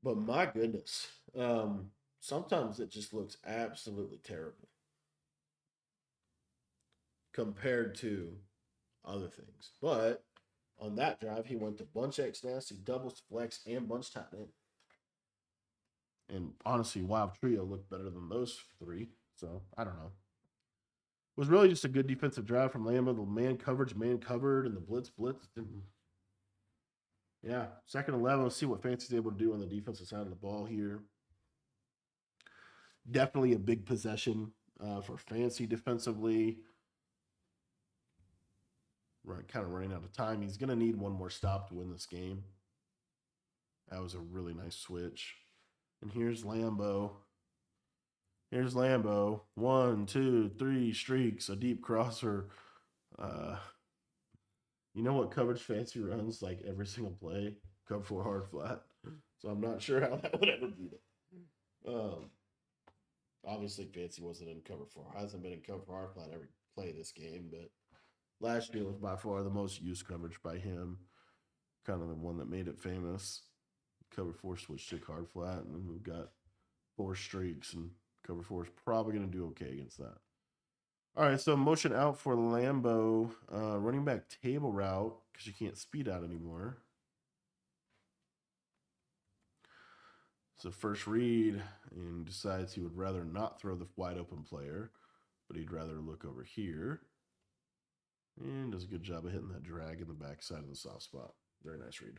But my goodness, sometimes it just looks absolutely terrible compared to other things. But on that drive, he went to bunch X nasty, doubles flex, and bunch tight end. And honestly, Wild Trio looked better than those 3. So I don't know. It was really just a good defensive drive from Lambo. The man covered, and the blitzed. And yeah, 2nd and 11. Let's see what Fancy's able to do on the defensive side of the ball here. Definitely a big possession for Fancy defensively. Right, kind of running out of time. He's going to need one more stop to win this game. That was a really nice switch. And here's Lambo. Here's Lambo. 1, 2, 3 streaks, a deep crosser. You know what coverage Fancy runs like every single play? Cover 4 hard flat. So I'm not sure how that would ever beat it. Obviously, Fancy wasn't in cover 4. Hasn't been in cover 4 hard flat every play this game, but last year was by far the most used coverage by him. Kind of the one that made it famous. Cover 4 switch to hard flat, and then we've got 4 streaks, and cover 4 is probably going to do okay against that. All right, so motion out for Lambo. Running back table route because you can't speed out anymore. So first read, and decides he would rather not throw the wide open player, but he'd rather look over here. And does a good job of hitting that drag in the backside of the soft spot. Very nice read.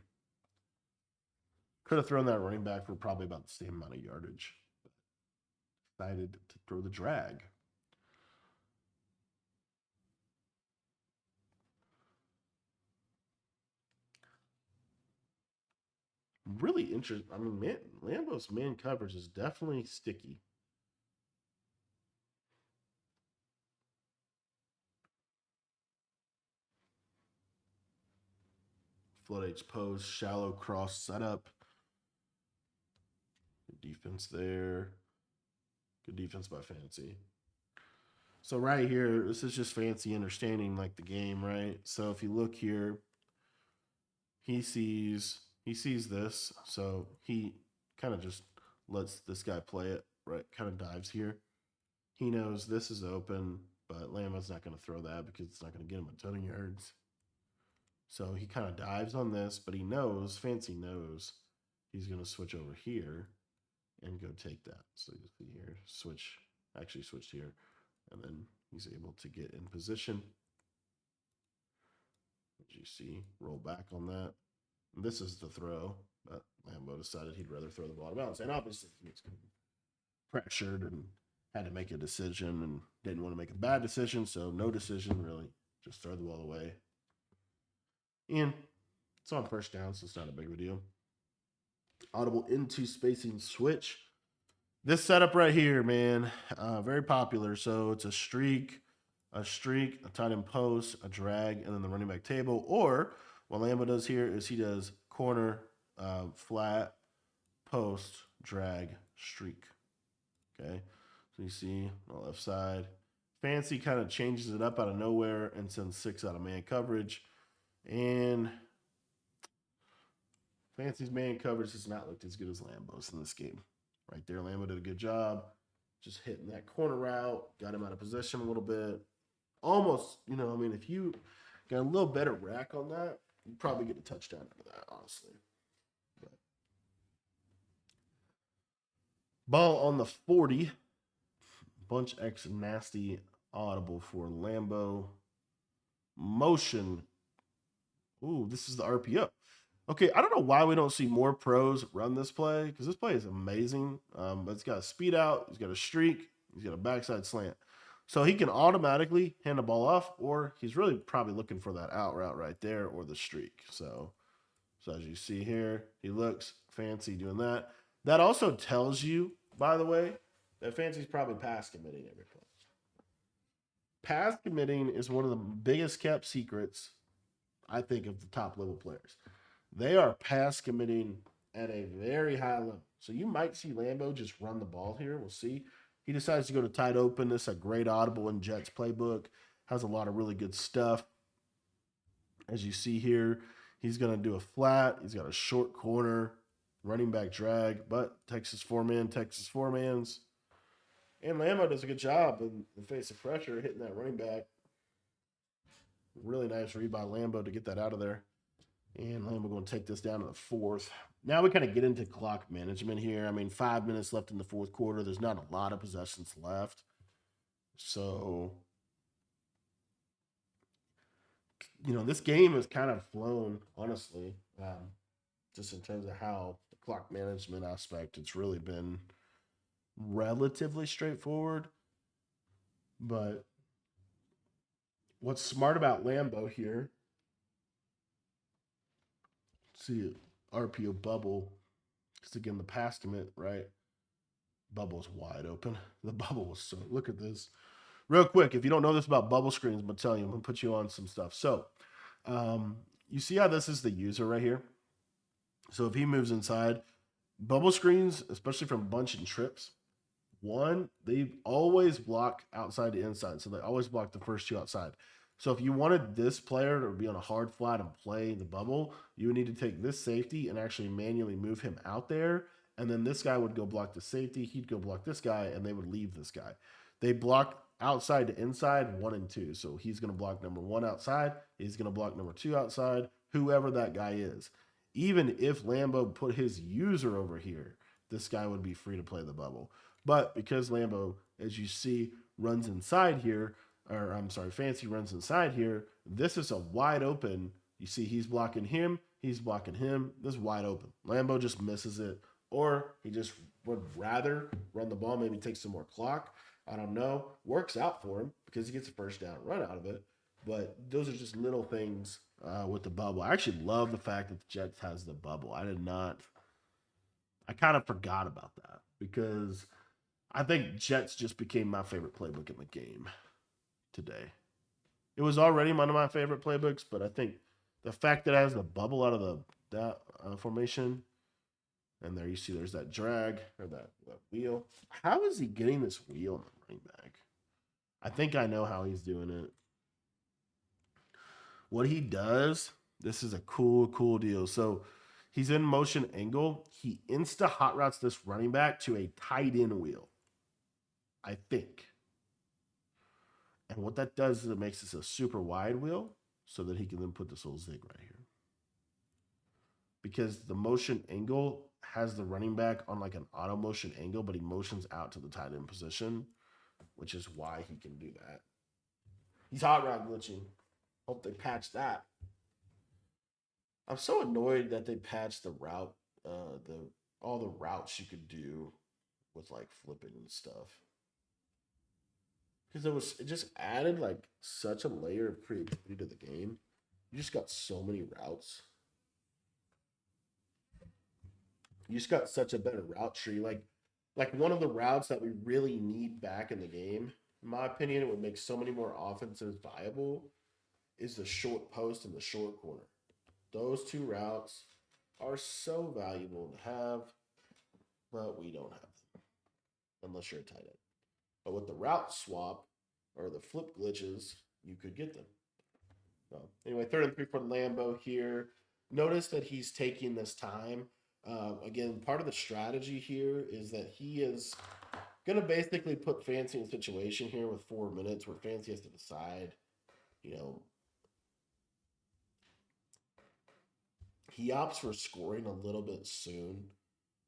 Could have thrown that running back for probably about the same amount of yardage. Decided to throw the drag. really interesting. I mean, Lambo's man coverage is definitely sticky. Flood H post, shallow cross setup. Good defense there. Good defense by Fancy. So right here, this is just Fancy understanding like the game, right? So if you look here, he sees this, so he kind of just lets this guy play it, right? Kind of dives here. He knows this is open, but Lambo's not going to throw that because it's not going to get him a ton of yards. So he kind of dives on this, but he knows, Fancy knows, he's going to switch over here and go take that. So you see here, actually switched here, and then he's able to get in position. As you see, roll back on that. And this is the throw, but Lambo decided he'd rather throw the ball out of bounds. And obviously, he was pressured and had to make a decision and didn't want to make a bad decision, so no decision really. Just throw the ball away. And it's on first down, so it's not a big of a deal. Audible into spacing switch. This setup right here, man, very popular. So it's a streak, a tight end post, a drag, and then the running back table. Or what Lambo does here is he does corner, flat, post, drag, streak. Okay, so you see on the left side, Fancy kind of changes it up out of nowhere and sends 6 out of man coverage. And Fancy's man coverage has not looked as good as Lambo's in this game. Right there, Lambo did a good job just hitting that corner route, got him out of position a little bit. Almost, I mean, if you got a little better rack on that, you probably get a touchdown out of that, honestly. But ball on the 40. Bunch X nasty audible for Lambo. Motion. Ooh, this is the RPO. Okay, I don't know why we don't see more pros run this play because this play is amazing. But it's got a speed out, he's got a streak, he's got a backside slant. So he can automatically hand the ball off, or he's really probably looking for that out route right there or the streak. So as you see here, he looks Fancy doing that. That also tells you, by the way, that Fancy's probably pass committing every play. Pass committing is one of the biggest kept secrets, I think, of the top level players. They are pass committing at a very high level. So you might see Lambo just run the ball here. We'll see. He decides to go to tight open. This is a great audible in Jets playbook. Has a lot of really good stuff. As you see here, he's going to do a flat. He's got a short corner, running back drag, but Texas four-mans. And Lambo does a good job in the face of pressure, hitting that running back. Really nice read by Lambo to get that out of there. And Lambo going to take this down to the 4th. Now we kind of get into clock management here. I mean, 5 minutes left in the 4th quarter. There's not a lot of possessions left. So, this game has kind of flown, honestly, just in terms of how the clock management aspect, it's really been relatively straightforward. But what's smart about Lambo here, see it, RPO bubble, because again, the pass commit, right? Bubble's wide open. The bubble was so, look at this. Real quick, if you don't know this about bubble screens, I'm going to tell you, I'm going to put you on some stuff. So, you see how this is the user right here? So if he moves inside, bubble screens, especially from bunch and trips, one, they always block outside to inside. So they always block the first 2 outside. So if you wanted this player to be on a hard flat and play the bubble, you would need to take this safety and actually manually move him out there. And then this guy would go block the safety. He'd go block this guy, and they would leave this guy. They block outside to inside 1 and 2. So he's going to block number 1 outside. He's going to block number 2 outside, whoever that guy is. Even if Lambo put his user over here, this guy would be free to play the bubble. But because Lambo, as you see, runs inside here, or I'm sorry, Fancy runs inside here, this is a wide open. You see he's blocking him. This is wide open. Lambo just misses it. Or he just would rather run the ball, maybe take some more clock. I don't know. Works out for him because he gets a first down run out of it. But those are just little things with the bubble. I actually love the fact that the Jets has the bubble. I did not I kind of forgot about that because I think Jets just became my favorite playbook in the game today. It was already one of my favorite playbooks, but I think the fact that it has the bubble out of that formation, and there you see there's that drag or that wheel. How is he getting this wheel in the running back? I think I know how he's doing it. What he does, this is a cool deal. So he's in motion angle. He insta hot routes this running back to a tight end wheel, I think. And what that does is it makes this a super wide wheel so that he can then put this little zig right here. Because the motion angle has the running back on like an auto motion angle, but he motions out to the tight end position, which is why he can do that. He's hot route glitching. Hope they patch that. I'm so annoyed that they patched the route, the all the routes you could do with like flipping and stuff. Because it just added like such a layer of creativity to the game. You just got so many routes. You just got such a better route tree. Like one of the routes that we really need back in the game, in my opinion, it would make so many more offenses viable, is the short post and the short corner. Those two routes are so valuable to have, but we don't have them unless you're a tight end. But with the route swap or the flip glitches, you could get them. So anyway, 3rd and 3 for Lambo here. Notice that he's taking this time. Again, part of the strategy here is that he is going to basically put Fancy in a situation here with 4 minutes where Fancy has to decide, you know, he opts for scoring a little bit soon.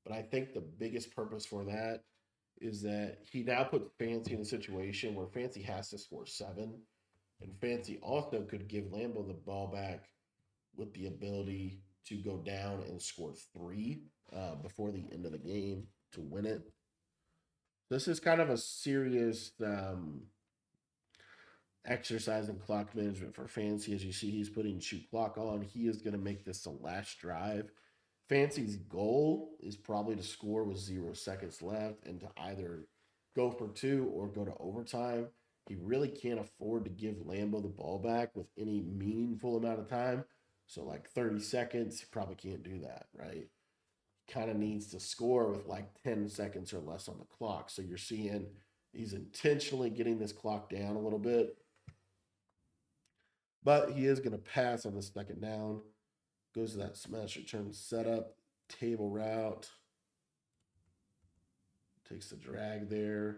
But I think the biggest purpose for that is that he now puts Fancy in a situation where Fancy has to score 7. And Fancy also could give Lambo the ball back with the ability to go down and score 3 before the end of the game to win it. This is kind of a serious exercise in clock management for Fancy. As you see, he's putting shoot clock on. He is going to make this the last drive. Fancy's goal is probably to score with 0 seconds left and to either go for 2 or go to overtime. He really can't afford to give Lambo the ball back with any meaningful amount of time. So, like 30 seconds, he probably can't do that, right? Kind of needs to score with like 10 seconds or less on the clock. So, you're seeing he's intentionally getting this clock down a little bit. But he is going to pass on the 2nd down. Goes to that smash return setup, table route. Takes the drag there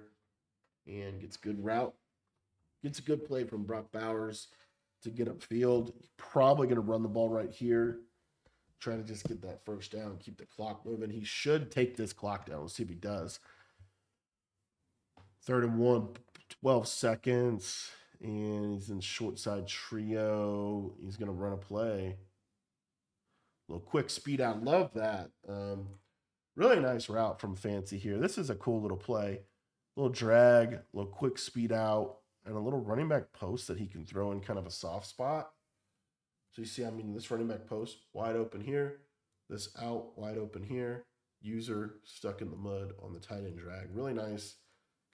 and gets good route. Gets a good play from Brock Bowers to get upfield. Probably going to run the ball right here. Try to just get that 1st down, keep the clock moving. He should take this clock down. We'll see if he does. 3rd and 1, 12 seconds. And he's in short side trio. He's going to run a play. A little quick speed out. Love that. Really nice route from Fancy here. This is a cool little play. A little drag, a little quick speed out, and a little running back post that he can throw in kind of a soft spot. So you see, I mean, this running back post wide open here, this out wide open here, user stuck in the mud on the tight end drag. Really nice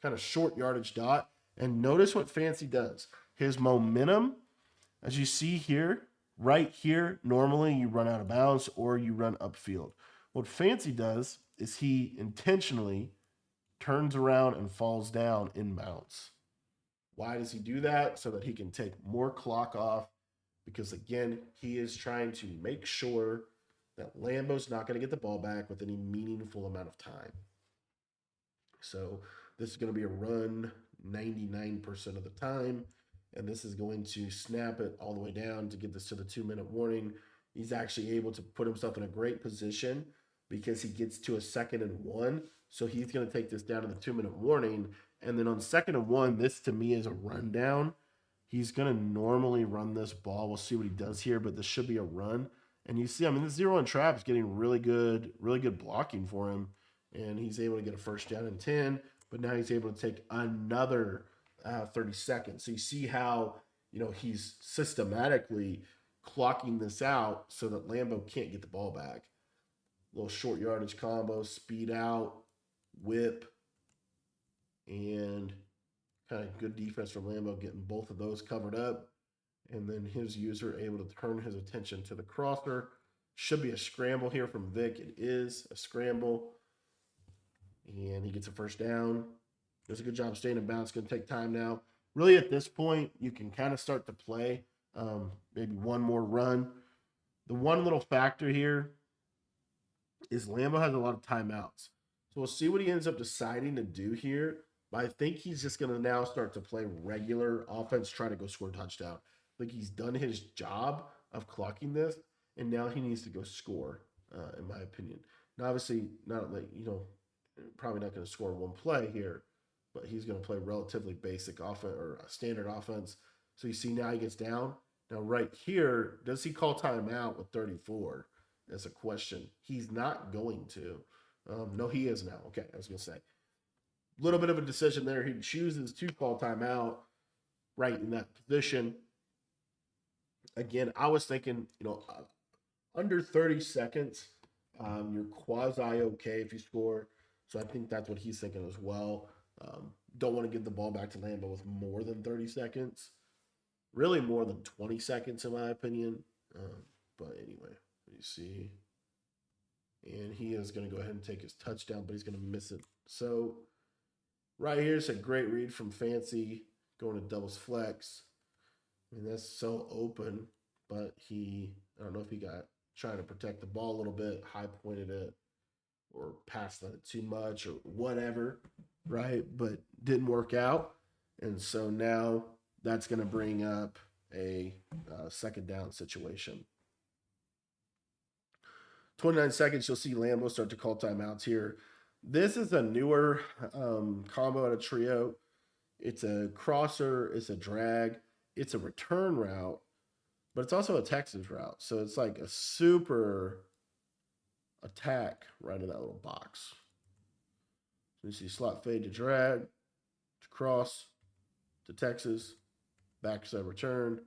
kind of short yardage dot. And notice what Fancy does. His momentum, as you see here, right here, normally you run out of bounds or you run upfield. What Fancy does is he intentionally turns around and falls down in bounds. Why does he do that? So that he can take more clock off. Because again, he is trying to make sure that Lambo's not going to get the ball back with any meaningful amount of time. So this is going to be a run 99% of the time. And this is going to snap it all the way down to get this to the 2-minute warning. He's actually able to put himself in a great position because he gets to a 2nd and 1. So he's going to take this down to the 2-minute warning. And then on 2nd and 1, this to me is a rundown. He's going to normally run this ball. We'll see what he does here, but this should be a run. And you see, I mean, the 0-1 trap is getting really good blocking for him. And he's able to get a 1st down and 10. But now he's able to take another 30 seconds. So you see how, he's systematically clocking this out so that Lambo can't get the ball back. Little short yardage combo, speed out, whip, and kind of good defense from Lambo getting both of those covered up. And then his user able to turn his attention to the crosser. Should be a scramble here from Vic. It is a scramble. And he gets a first down. Does a good job staying in bounds. Going to take time now. Really, at this point, you can kind of start to play. Maybe one more run. The one little factor here is Lambo has a lot of timeouts. So we'll see what he ends up deciding to do here. But I think he's just going to now start to play regular offense, try to go score a touchdown. I think he's done his job of clocking this, and now he needs to go score, in my opinion. Now, obviously, not like, probably not going to score one play here, but he's going to play relatively basic offense or a standard offense. So you see now he gets down. Now, right here, does he call timeout with 34? That's a question. He's not going to. No, he is now. Okay, I was going to say. A little bit of a decision there. He chooses to call timeout right in that position. Again, I was thinking, under 30 seconds, you're quasi okay if you score. So I think that's what he's thinking as well. Don't want to give the ball back to Lambo with more than 30 seconds. Really more than 20 seconds, in my opinion. But anyway, you see. And he is going to go ahead and take his touchdown, but he's going to miss it. So right here is a great read from Fancy going to doubles flex. I mean, that's so open, but I don't know if he got trying to protect the ball a little bit, high pointed it, or passed it too much, or whatever, right? But didn't work out. And so now that's going to bring up a second down situation. 29 seconds, you'll see Lambo start to call timeouts here. This is a newer combo at a trio. It's a crosser, it's a drag, it's a return route, but it's also a Texas route. So it's like a super attack right in that little box. So you see slot fade to drag, to cross, to Texas, backside return,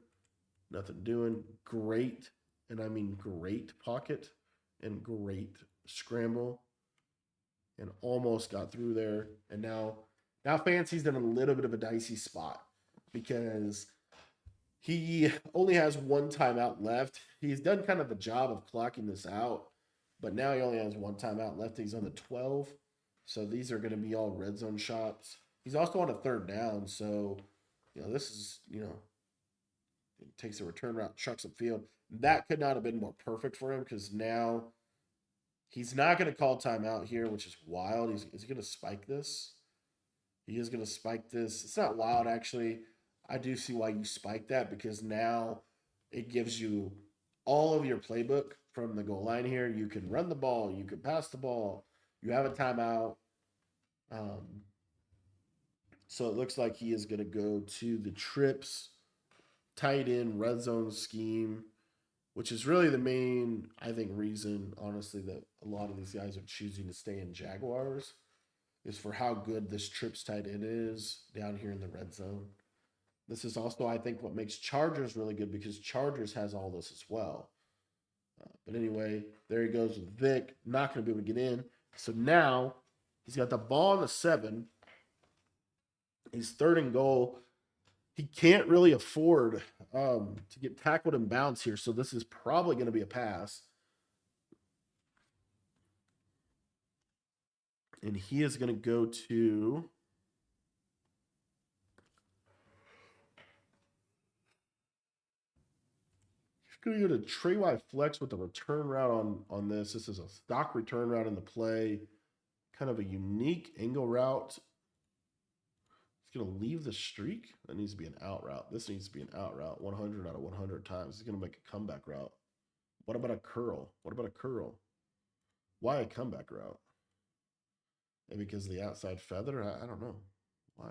nothing doing. Great, and I mean great pocket and great scramble, and almost got through there. And now Fancy's in a little bit of a dicey spot because he only has one timeout left. He's done kind of the job of clocking this out, but now he only has one timeout left. He's on the 12. So these are going to be all red zone shots. He's also on a third down. So, this is, takes a return route, trucks upfield. That could not have been more perfect for him because now he's not going to call timeout here, which is wild. Is he going to spike this? He is going to spike this. It's not wild, actually. I do see why you spike that because now it gives you all of your playbook from the goal line here. You can run the ball. You can pass the ball. You have a timeout. So it looks like he is going to go to the trips, tight end, red zone scheme, which is really the main, I think, reason, honestly, that a lot of these guys are choosing to stay in Jaguars is for how good this trips tight end is down here in the red zone. This is also, I think, what makes Chargers really good because Chargers has all this as well. But anyway, there he goes with Vic. Not going to be able to get in. So now he's got the ball on the 7. He's third and goal. He can't really afford to get tackled and bounce here. So this is probably going to be a pass. And he is going to go to going to go to Trey Y flex with the return route on this. This is a stock return route in the play. Kind of a unique angle route. He's going to leave the streak. That needs to be an out route. This needs to be an out route 100 out of 100 times. He's going to make a comeback route. What about a curl? What about a curl? Why a comeback route? Maybe because of the outside feather? I don't know. Why?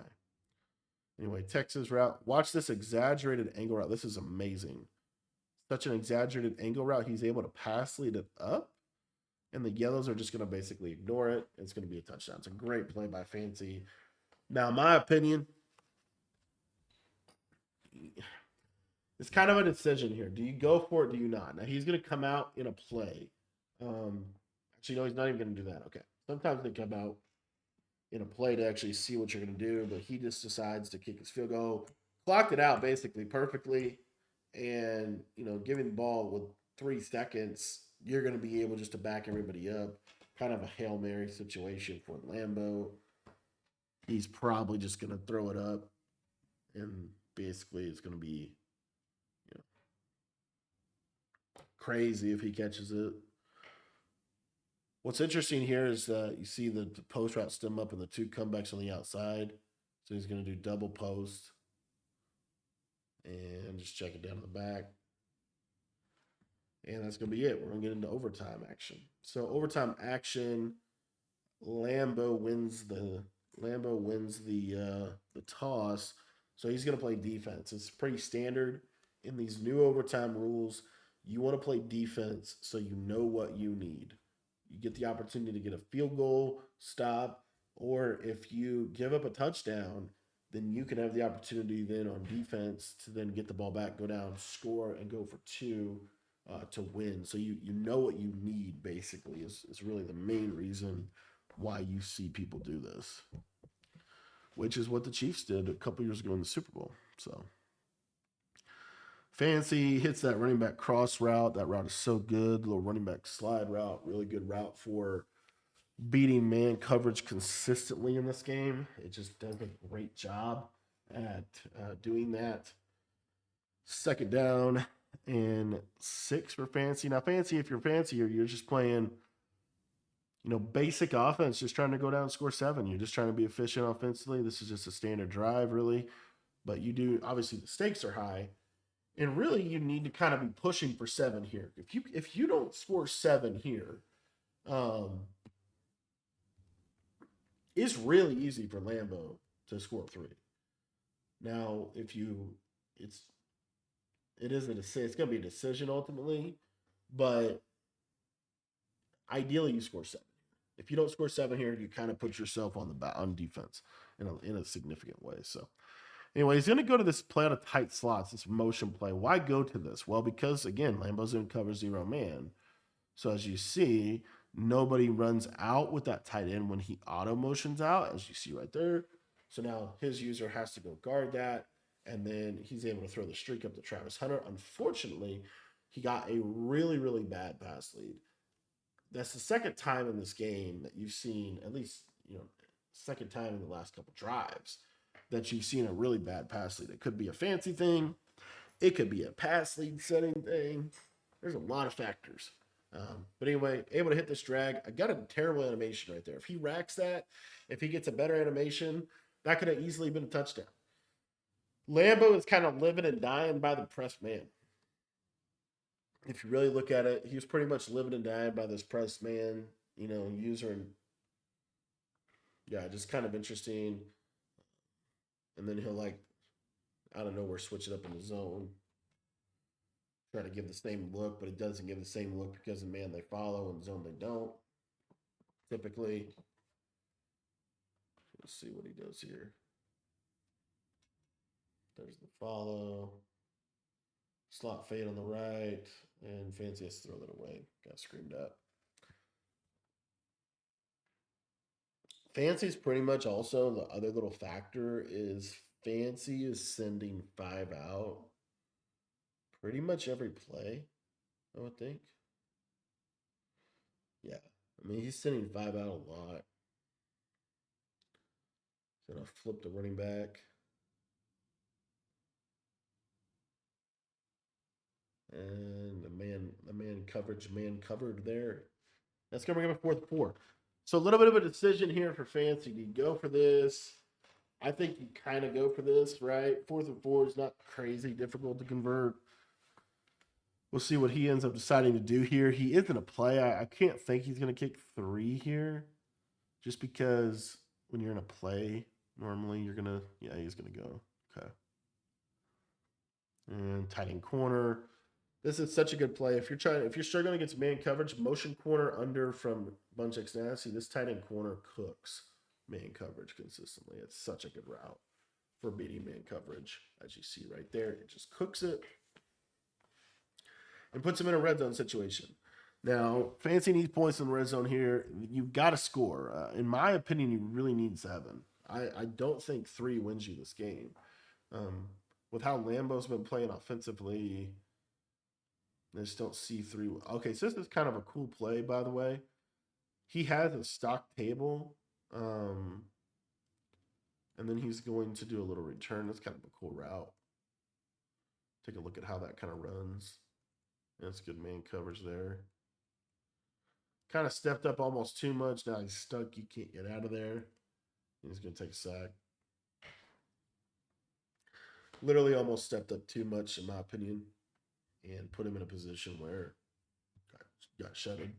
Anyway, Texas route. Watch this exaggerated angle route. This is amazing. Such an exaggerated angle route. He's able to pass lead it up. And the yellows are just going to basically ignore it. It's going to be a touchdown. It's a great play by Fancy. Now, in my opinion, it's kind of a decision here. Do you go for it? Do you not? Now, he's going to come out in a play. I Actually, no, he's not even going to do that. Okay. Sometimes they come out in a play to actually see what you're going to do, but he just decides to kick his field goal. Clocked it out basically perfectly. And, giving the ball with 3 seconds, you're going to be able just to back everybody up. Kind of a Hail Mary situation for Lambo. He's probably just going to throw it up, and basically it's going to be you know, crazy if he catches it. What's interesting here is you see the post route stem up and the two comebacks on the outside. So he's going to do double post and just check it down to the back. And that's going to be it. We're going to get into overtime action. So overtime action, Lambo wins the toss. So he's going to play defense. It's pretty standard in these new overtime rules. You want to play defense so you know what you need. You get the opportunity to get a field goal, stop, or if you give up a touchdown, then you can have the opportunity then on defense to then get the ball back, go down, score, and go for two to win. So you know what you need basically is really the main reason why you see people do this, which is what the Chiefs did a couple years ago in the Super Bowl. So Fancy hits that running back cross route. That route is so good. Little running back slide route, really good route for beating man coverage consistently in this game. It just does a great job at doing that. Second down and 6 for Fancy. Now, Fancy, if you're Fancy, you're just playing, basic offense, just trying to go down and score 7. You're just trying to be efficient offensively. This is just a standard drive, really. But you do, obviously, the stakes are high. And really, you need to kind of be pushing for 7 here. If you don't score 7 here, it's really easy for Lambo to score 3. Now, it is a decision. It's going to be a decision ultimately, but ideally you score 7. If you don't score 7 here, you kind of put yourself on defense in a significant way. So, anyway, he's going to go to this play out of tight slots, this motion play. Why go to this? Well, because again, Lambo's in cover 0 man. So as you see, nobody runs out with that tight end when he auto motions out, as you see right there. So now his user has to go guard that, and then he's able to throw the streak up to Travis Hunter. Unfortunately, he got a really, really bad pass lead. That's the second time in this game that you've seen, at least, second time in the last couple drives, that you've seen a really bad pass lead. It could be a fancy thing. It could be a pass lead setting thing. There's a lot of factors. But anyway, able to hit this drag. I got a terrible animation right there. If he racks that, if he gets a better animation, that could have easily been a touchdown. Lambo is kind of living and dying by the pressed man. If you really look at it, he was pretty much living and dying by this pressed man, user. And yeah, just kind of interesting. And then he'll out of nowhere switch it up in the zone. Try to give the same look, but it doesn't give the same look because the man they follow and zone they don't. Typically. Let's see what he does here. There's the follow. Slot fade on the right. And Fancy has to throw that away. Got screamed at. Fancy's pretty much also the other little factor is Fancy is sending 5 out pretty much every play, I would think. Yeah. I mean, he's sending 5 out a lot. He's going to flip the running back. And the man covered there. That's going to bring up a 4th and 4. So a little bit of a decision here for Fancy. Do you go for this? I think you kind of go for this, right? 4th and 4 is not crazy difficult to convert. We'll see what he ends up deciding to do here. He is in a play. I can't think he's going to kick 3 here. Just because when you're in a play, normally you're going to, yeah, he's going to go. Okay. And tight end corner. This is such a good play. If you're struggling against man coverage, motion corner under from Bunch X Nasty, this tight end corner cooks man coverage consistently. It's such a good route for beating man coverage. As you see right there, it just cooks it and puts him in a red zone situation. Now, Fancy needs points in the red zone here. You've got to score. In my opinion, you really need 7. I don't think 3 wins you this game. Um, with how Lambo's been playing offensively, I just don't see 3. Okay, so this is kind of a cool play, by the way. He has a stock table, and then he's going to do a little return. That's kind of a cool route. Take a look at how that kind of runs. That's good man coverage there. Kind of stepped up almost too much. Now he's stuck. You can't get out of there. He's going to take a sack. Literally almost stepped up too much, in my opinion, and put him in a position where got shuttered.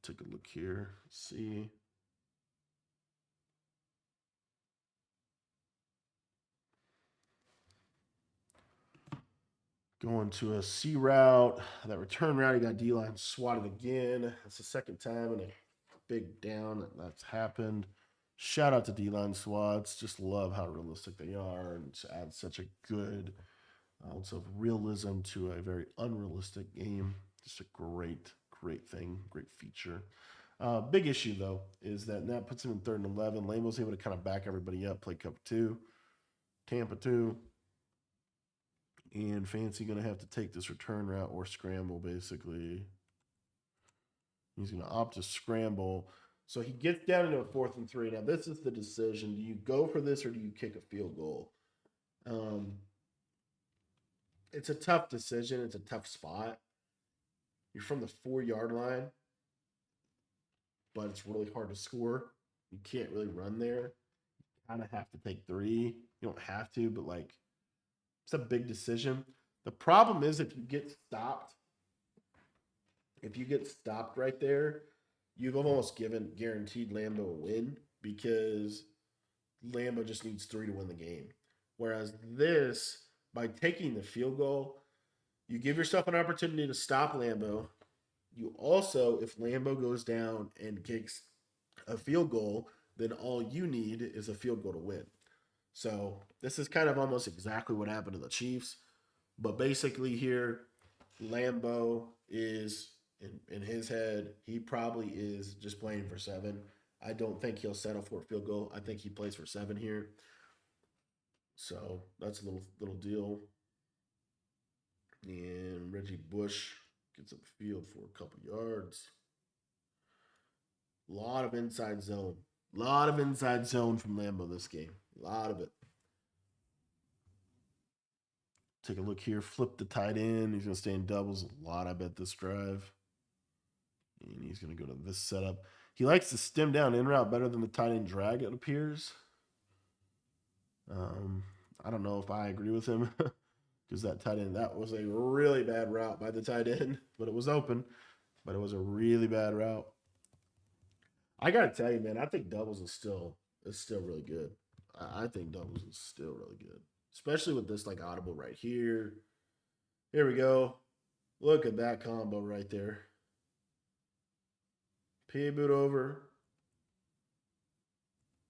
Take a look here. See. Going to a C route. That return route, he got D-line swatted again. That's the second time in a big down that's happened. Shout out to D-line swats. Just love how realistic they are and to add such a good ounce of realism to a very unrealistic game. Just a great, great thing, great feature. Big issue, though, is that now puts him in 3rd and 11. Lambo's able to kind of back everybody up, play cover 2, Tampa 2. And Fancy going to have to take this return route or scramble, basically. He's going to opt to scramble. So he gets down into a 4th and 3. Now, this is the decision. Do you go for this or do you kick a field goal? It's a tough decision. It's a tough spot. You're from the 4-yard line, but it's really hard to score. You can't really run there. You kind of have to take 3. You don't have to, but like, it's a big decision. The problem is if you get stopped right there, you've almost guaranteed Lambo a win because Lambo just needs 3 to win the game. Whereas this, by taking the field goal, you give yourself an opportunity to stop Lambo. You also, if Lambo goes down and kicks a field goal, then all you need is a field goal to win. So this is kind of almost exactly what happened to the Chiefs. But basically here, Lambo is in his head, he probably is just playing for 7. I don't think he'll settle for a field goal. I think he plays for 7 here. So that's a little deal. And Reggie Bush gets upfield for a couple yards. A lot of inside zone. A lot of inside zone from Lambo this game. A lot of it. Take a look here. Flip the tight end. He's going to stay in doubles a lot, I bet, this drive. And he's going to go to this setup. He likes to stem down in route better than the tight end drag, it appears. I don't know if I agree with him because that tight end, that was a really bad route by the tight end, but it was open. But it was a really bad route. I got to tell you, man, I think doubles is still really good. I think doubles is still really good, especially with this like audible right here. Here we go. Look at that combo right there. P boot over.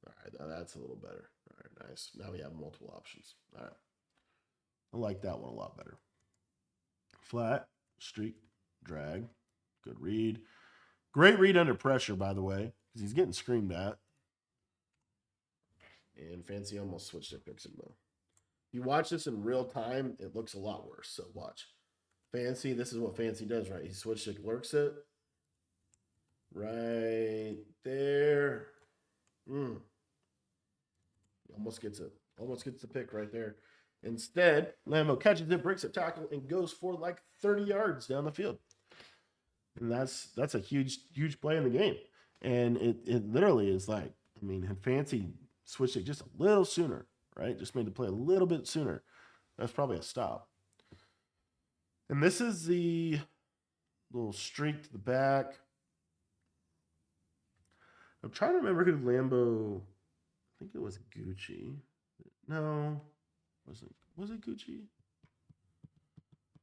All right, now that's a little better. All right, nice. Now we have multiple options. All right. I like that one a lot better. Flat, streak, drag. Good read. Great read under pressure, by the way, because he's getting screamed at. And Fancy almost switched it, picks him though. If you watch this in real time, it looks a lot worse. So watch. Fancy, this is what Fancy does, right? He switched it, lurks it. Right there. Almost gets it. Almost gets the pick right there. Instead, Lambo catches it, breaks a tackle, and goes for like 30 yards down the field. And that's a huge play in the game. And it literally is like, I mean, had Fancy switched it just a little sooner, right? Just made the play a little bit sooner. That's probably a stop. And this is the little streak to the back. I'm trying to remember who Lambo. I think it was Gucci. No, was it Gucci?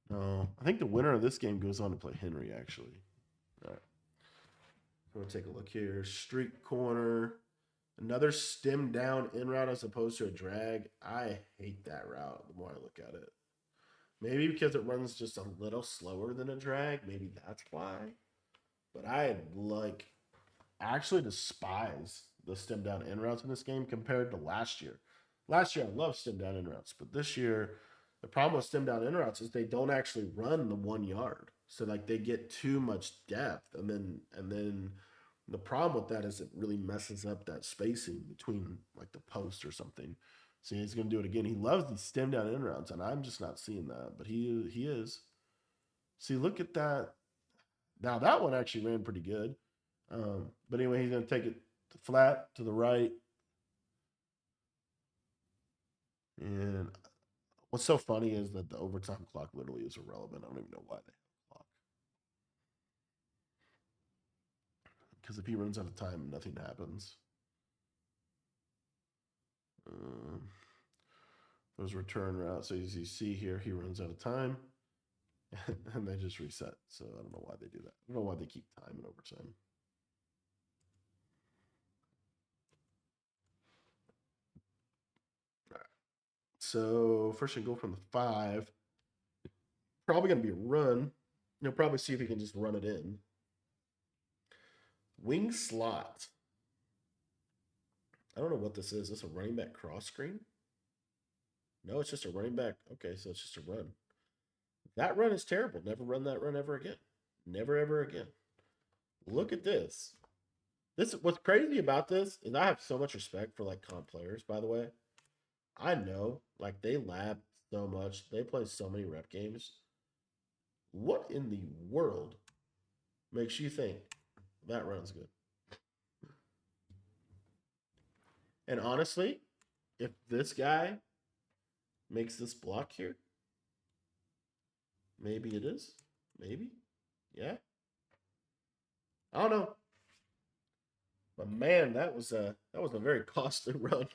No, I think the winner of this game goes on to play Henry. Actually, all right. So we'll take a look here. Streak corner, another stem down in route as opposed to a drag. I hate that route. The more I look at it, Maybe because it runs just a little slower than a drag. Maybe that's why. But I like actually despise the stem down in routes in this game compared to last year. Last year I loved stem down in routes, but this year the problem with stem down in routes is they don't actually run the 1 yard. So like they get too much depth, and then the problem with that is it really messes up that spacing between like the post or something. So he's going to do it again. He loves these stem down in routes, and I'm just not seeing that, but he is. See, look at that. Now that one actually ran pretty good. But anyway, he's going to take it to flat to the right. And what's so funny is that the overtime clock literally is irrelevant. I don't even know why they have a clock. Because if he runs out of time, nothing happens. Um, those return routes. So as you see here, he runs out of time. And they just reset. So I don't know why they do that. I don't know why they keep time in overtime. All right. So first and goal from the 5. Probably going to be a run. You'll probably see if he can just run it in. Wing slot. I don't know what this is. Is this a running back cross screen? No, it's just a running back. Okay, so it's just a run. That run is terrible. Never run that run ever again. Never ever again. Look at this. This what's crazy about this is I have so much respect for like comp players, by the way. I know like they lab so much. They play so many rep games. What in the world makes you think that run's good? And honestly, if this guy makes this block here, maybe it is. Maybe. Yeah. I don't know. But man, that was a very costly run.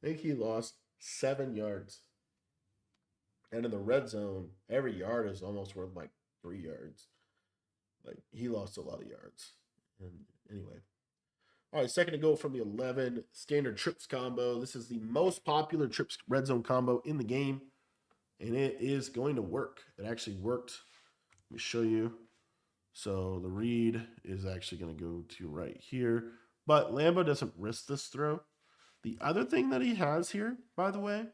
I think he lost 7 yards. And in the red zone, every yard is almost worth like 3 yards. Like he lost a lot of yards. And anyway. All right, second to go from the 11, standard trips combo. This is the most popular trips red zone combo in the game. And it is going to work. It actually worked. Let me show you. So the read is actually going to go to right here. But Lambo doesn't risk this throw. The other thing that he has here, by the way,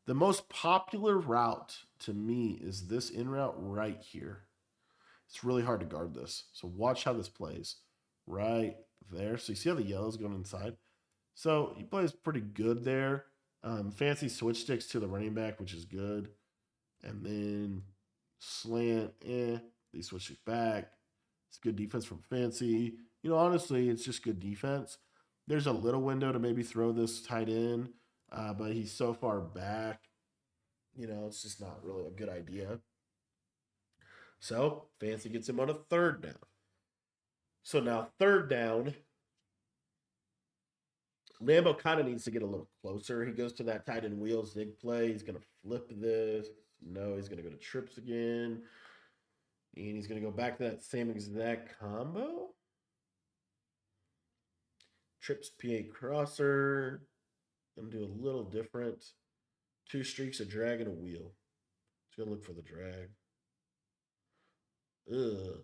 the most popular route to me is this in route right here. It's really hard to guard this. So watch how this plays right there. So you see how the yellow's going inside? So he plays pretty good there. Fancy switch sticks to the running back, which is good. And then slant, they switch it back. It's good defense from Fancy. Honestly, it's just good defense. There's a little window to maybe throw this tight end, but he's so far back. It's just not really a good idea. So Fancy gets him on a third down. So now third down, Lambo kind of needs to get a little closer. He goes to that tight end wheel zig play. He's going to flip this. No, he's going to go to trips again. And he's going to go back to that same exact combo. Trips PA crosser. Going to do a little different. 2 streaks, a drag, and a wheel. He's going to look for the drag. Ugh.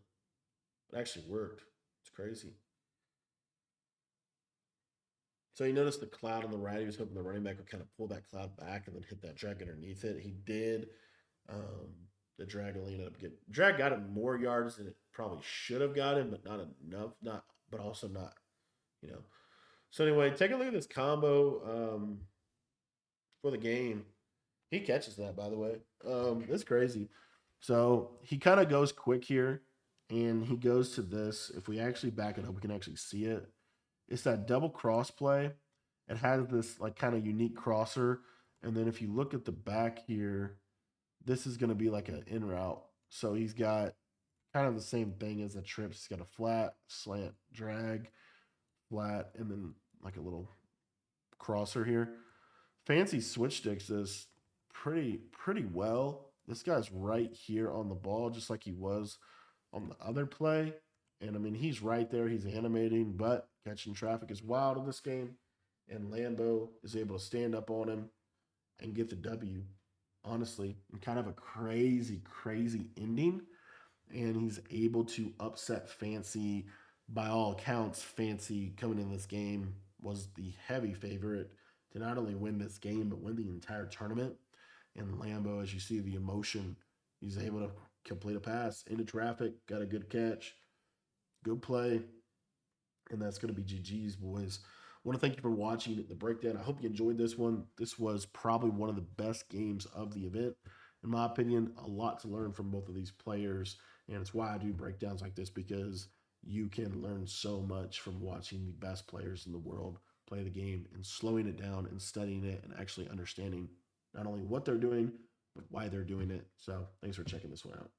It actually worked. It's crazy. So you notice the cloud on the right. He was hoping the running back would kind of pull that cloud back and then hit that drag underneath it. He did. The drag only ended up getting drag got him more yards than it probably should have got him, but not enough. But also not, you know. So anyway, take a look at this combo for the game. He catches that, by the way. It's crazy. So he kind of goes quick here, and he goes to this. If we actually back it up, we can actually see it. It's that double cross play. It has this like kind of unique crosser, and then if you look at the back here, this is going to be like an in route. So he's got kind of the same thing as the trips. He's got a flat, slant, drag, flat, and then like a little crosser here. Fancy switch sticks this pretty well. This guy's right here on the ball, just like he was on the other play. And I mean, he's right there. He's animating, but catching traffic is wild in this game. And Lambo is able to stand up on him and get the W honestly, and kind of a crazy, crazy ending. And he's able to upset Fancy. By all accounts, Fancy coming in this game was the heavy favorite to not only win this game, but win the entire tournament. And Lambo, as you see the emotion, he's able to complete a pass into traffic, got a good catch, good play, and that's going to be GG's, boys. I want to thank you for watching the breakdown. I hope you enjoyed this one. This was probably one of the best games of the event. In my opinion, a lot to learn from both of these players. And it's why I do breakdowns like this because you can learn so much from watching the best players in the world play the game and slowing it down and studying it and actually understanding not only what they're doing, but why they're doing it. So thanks for checking this one out.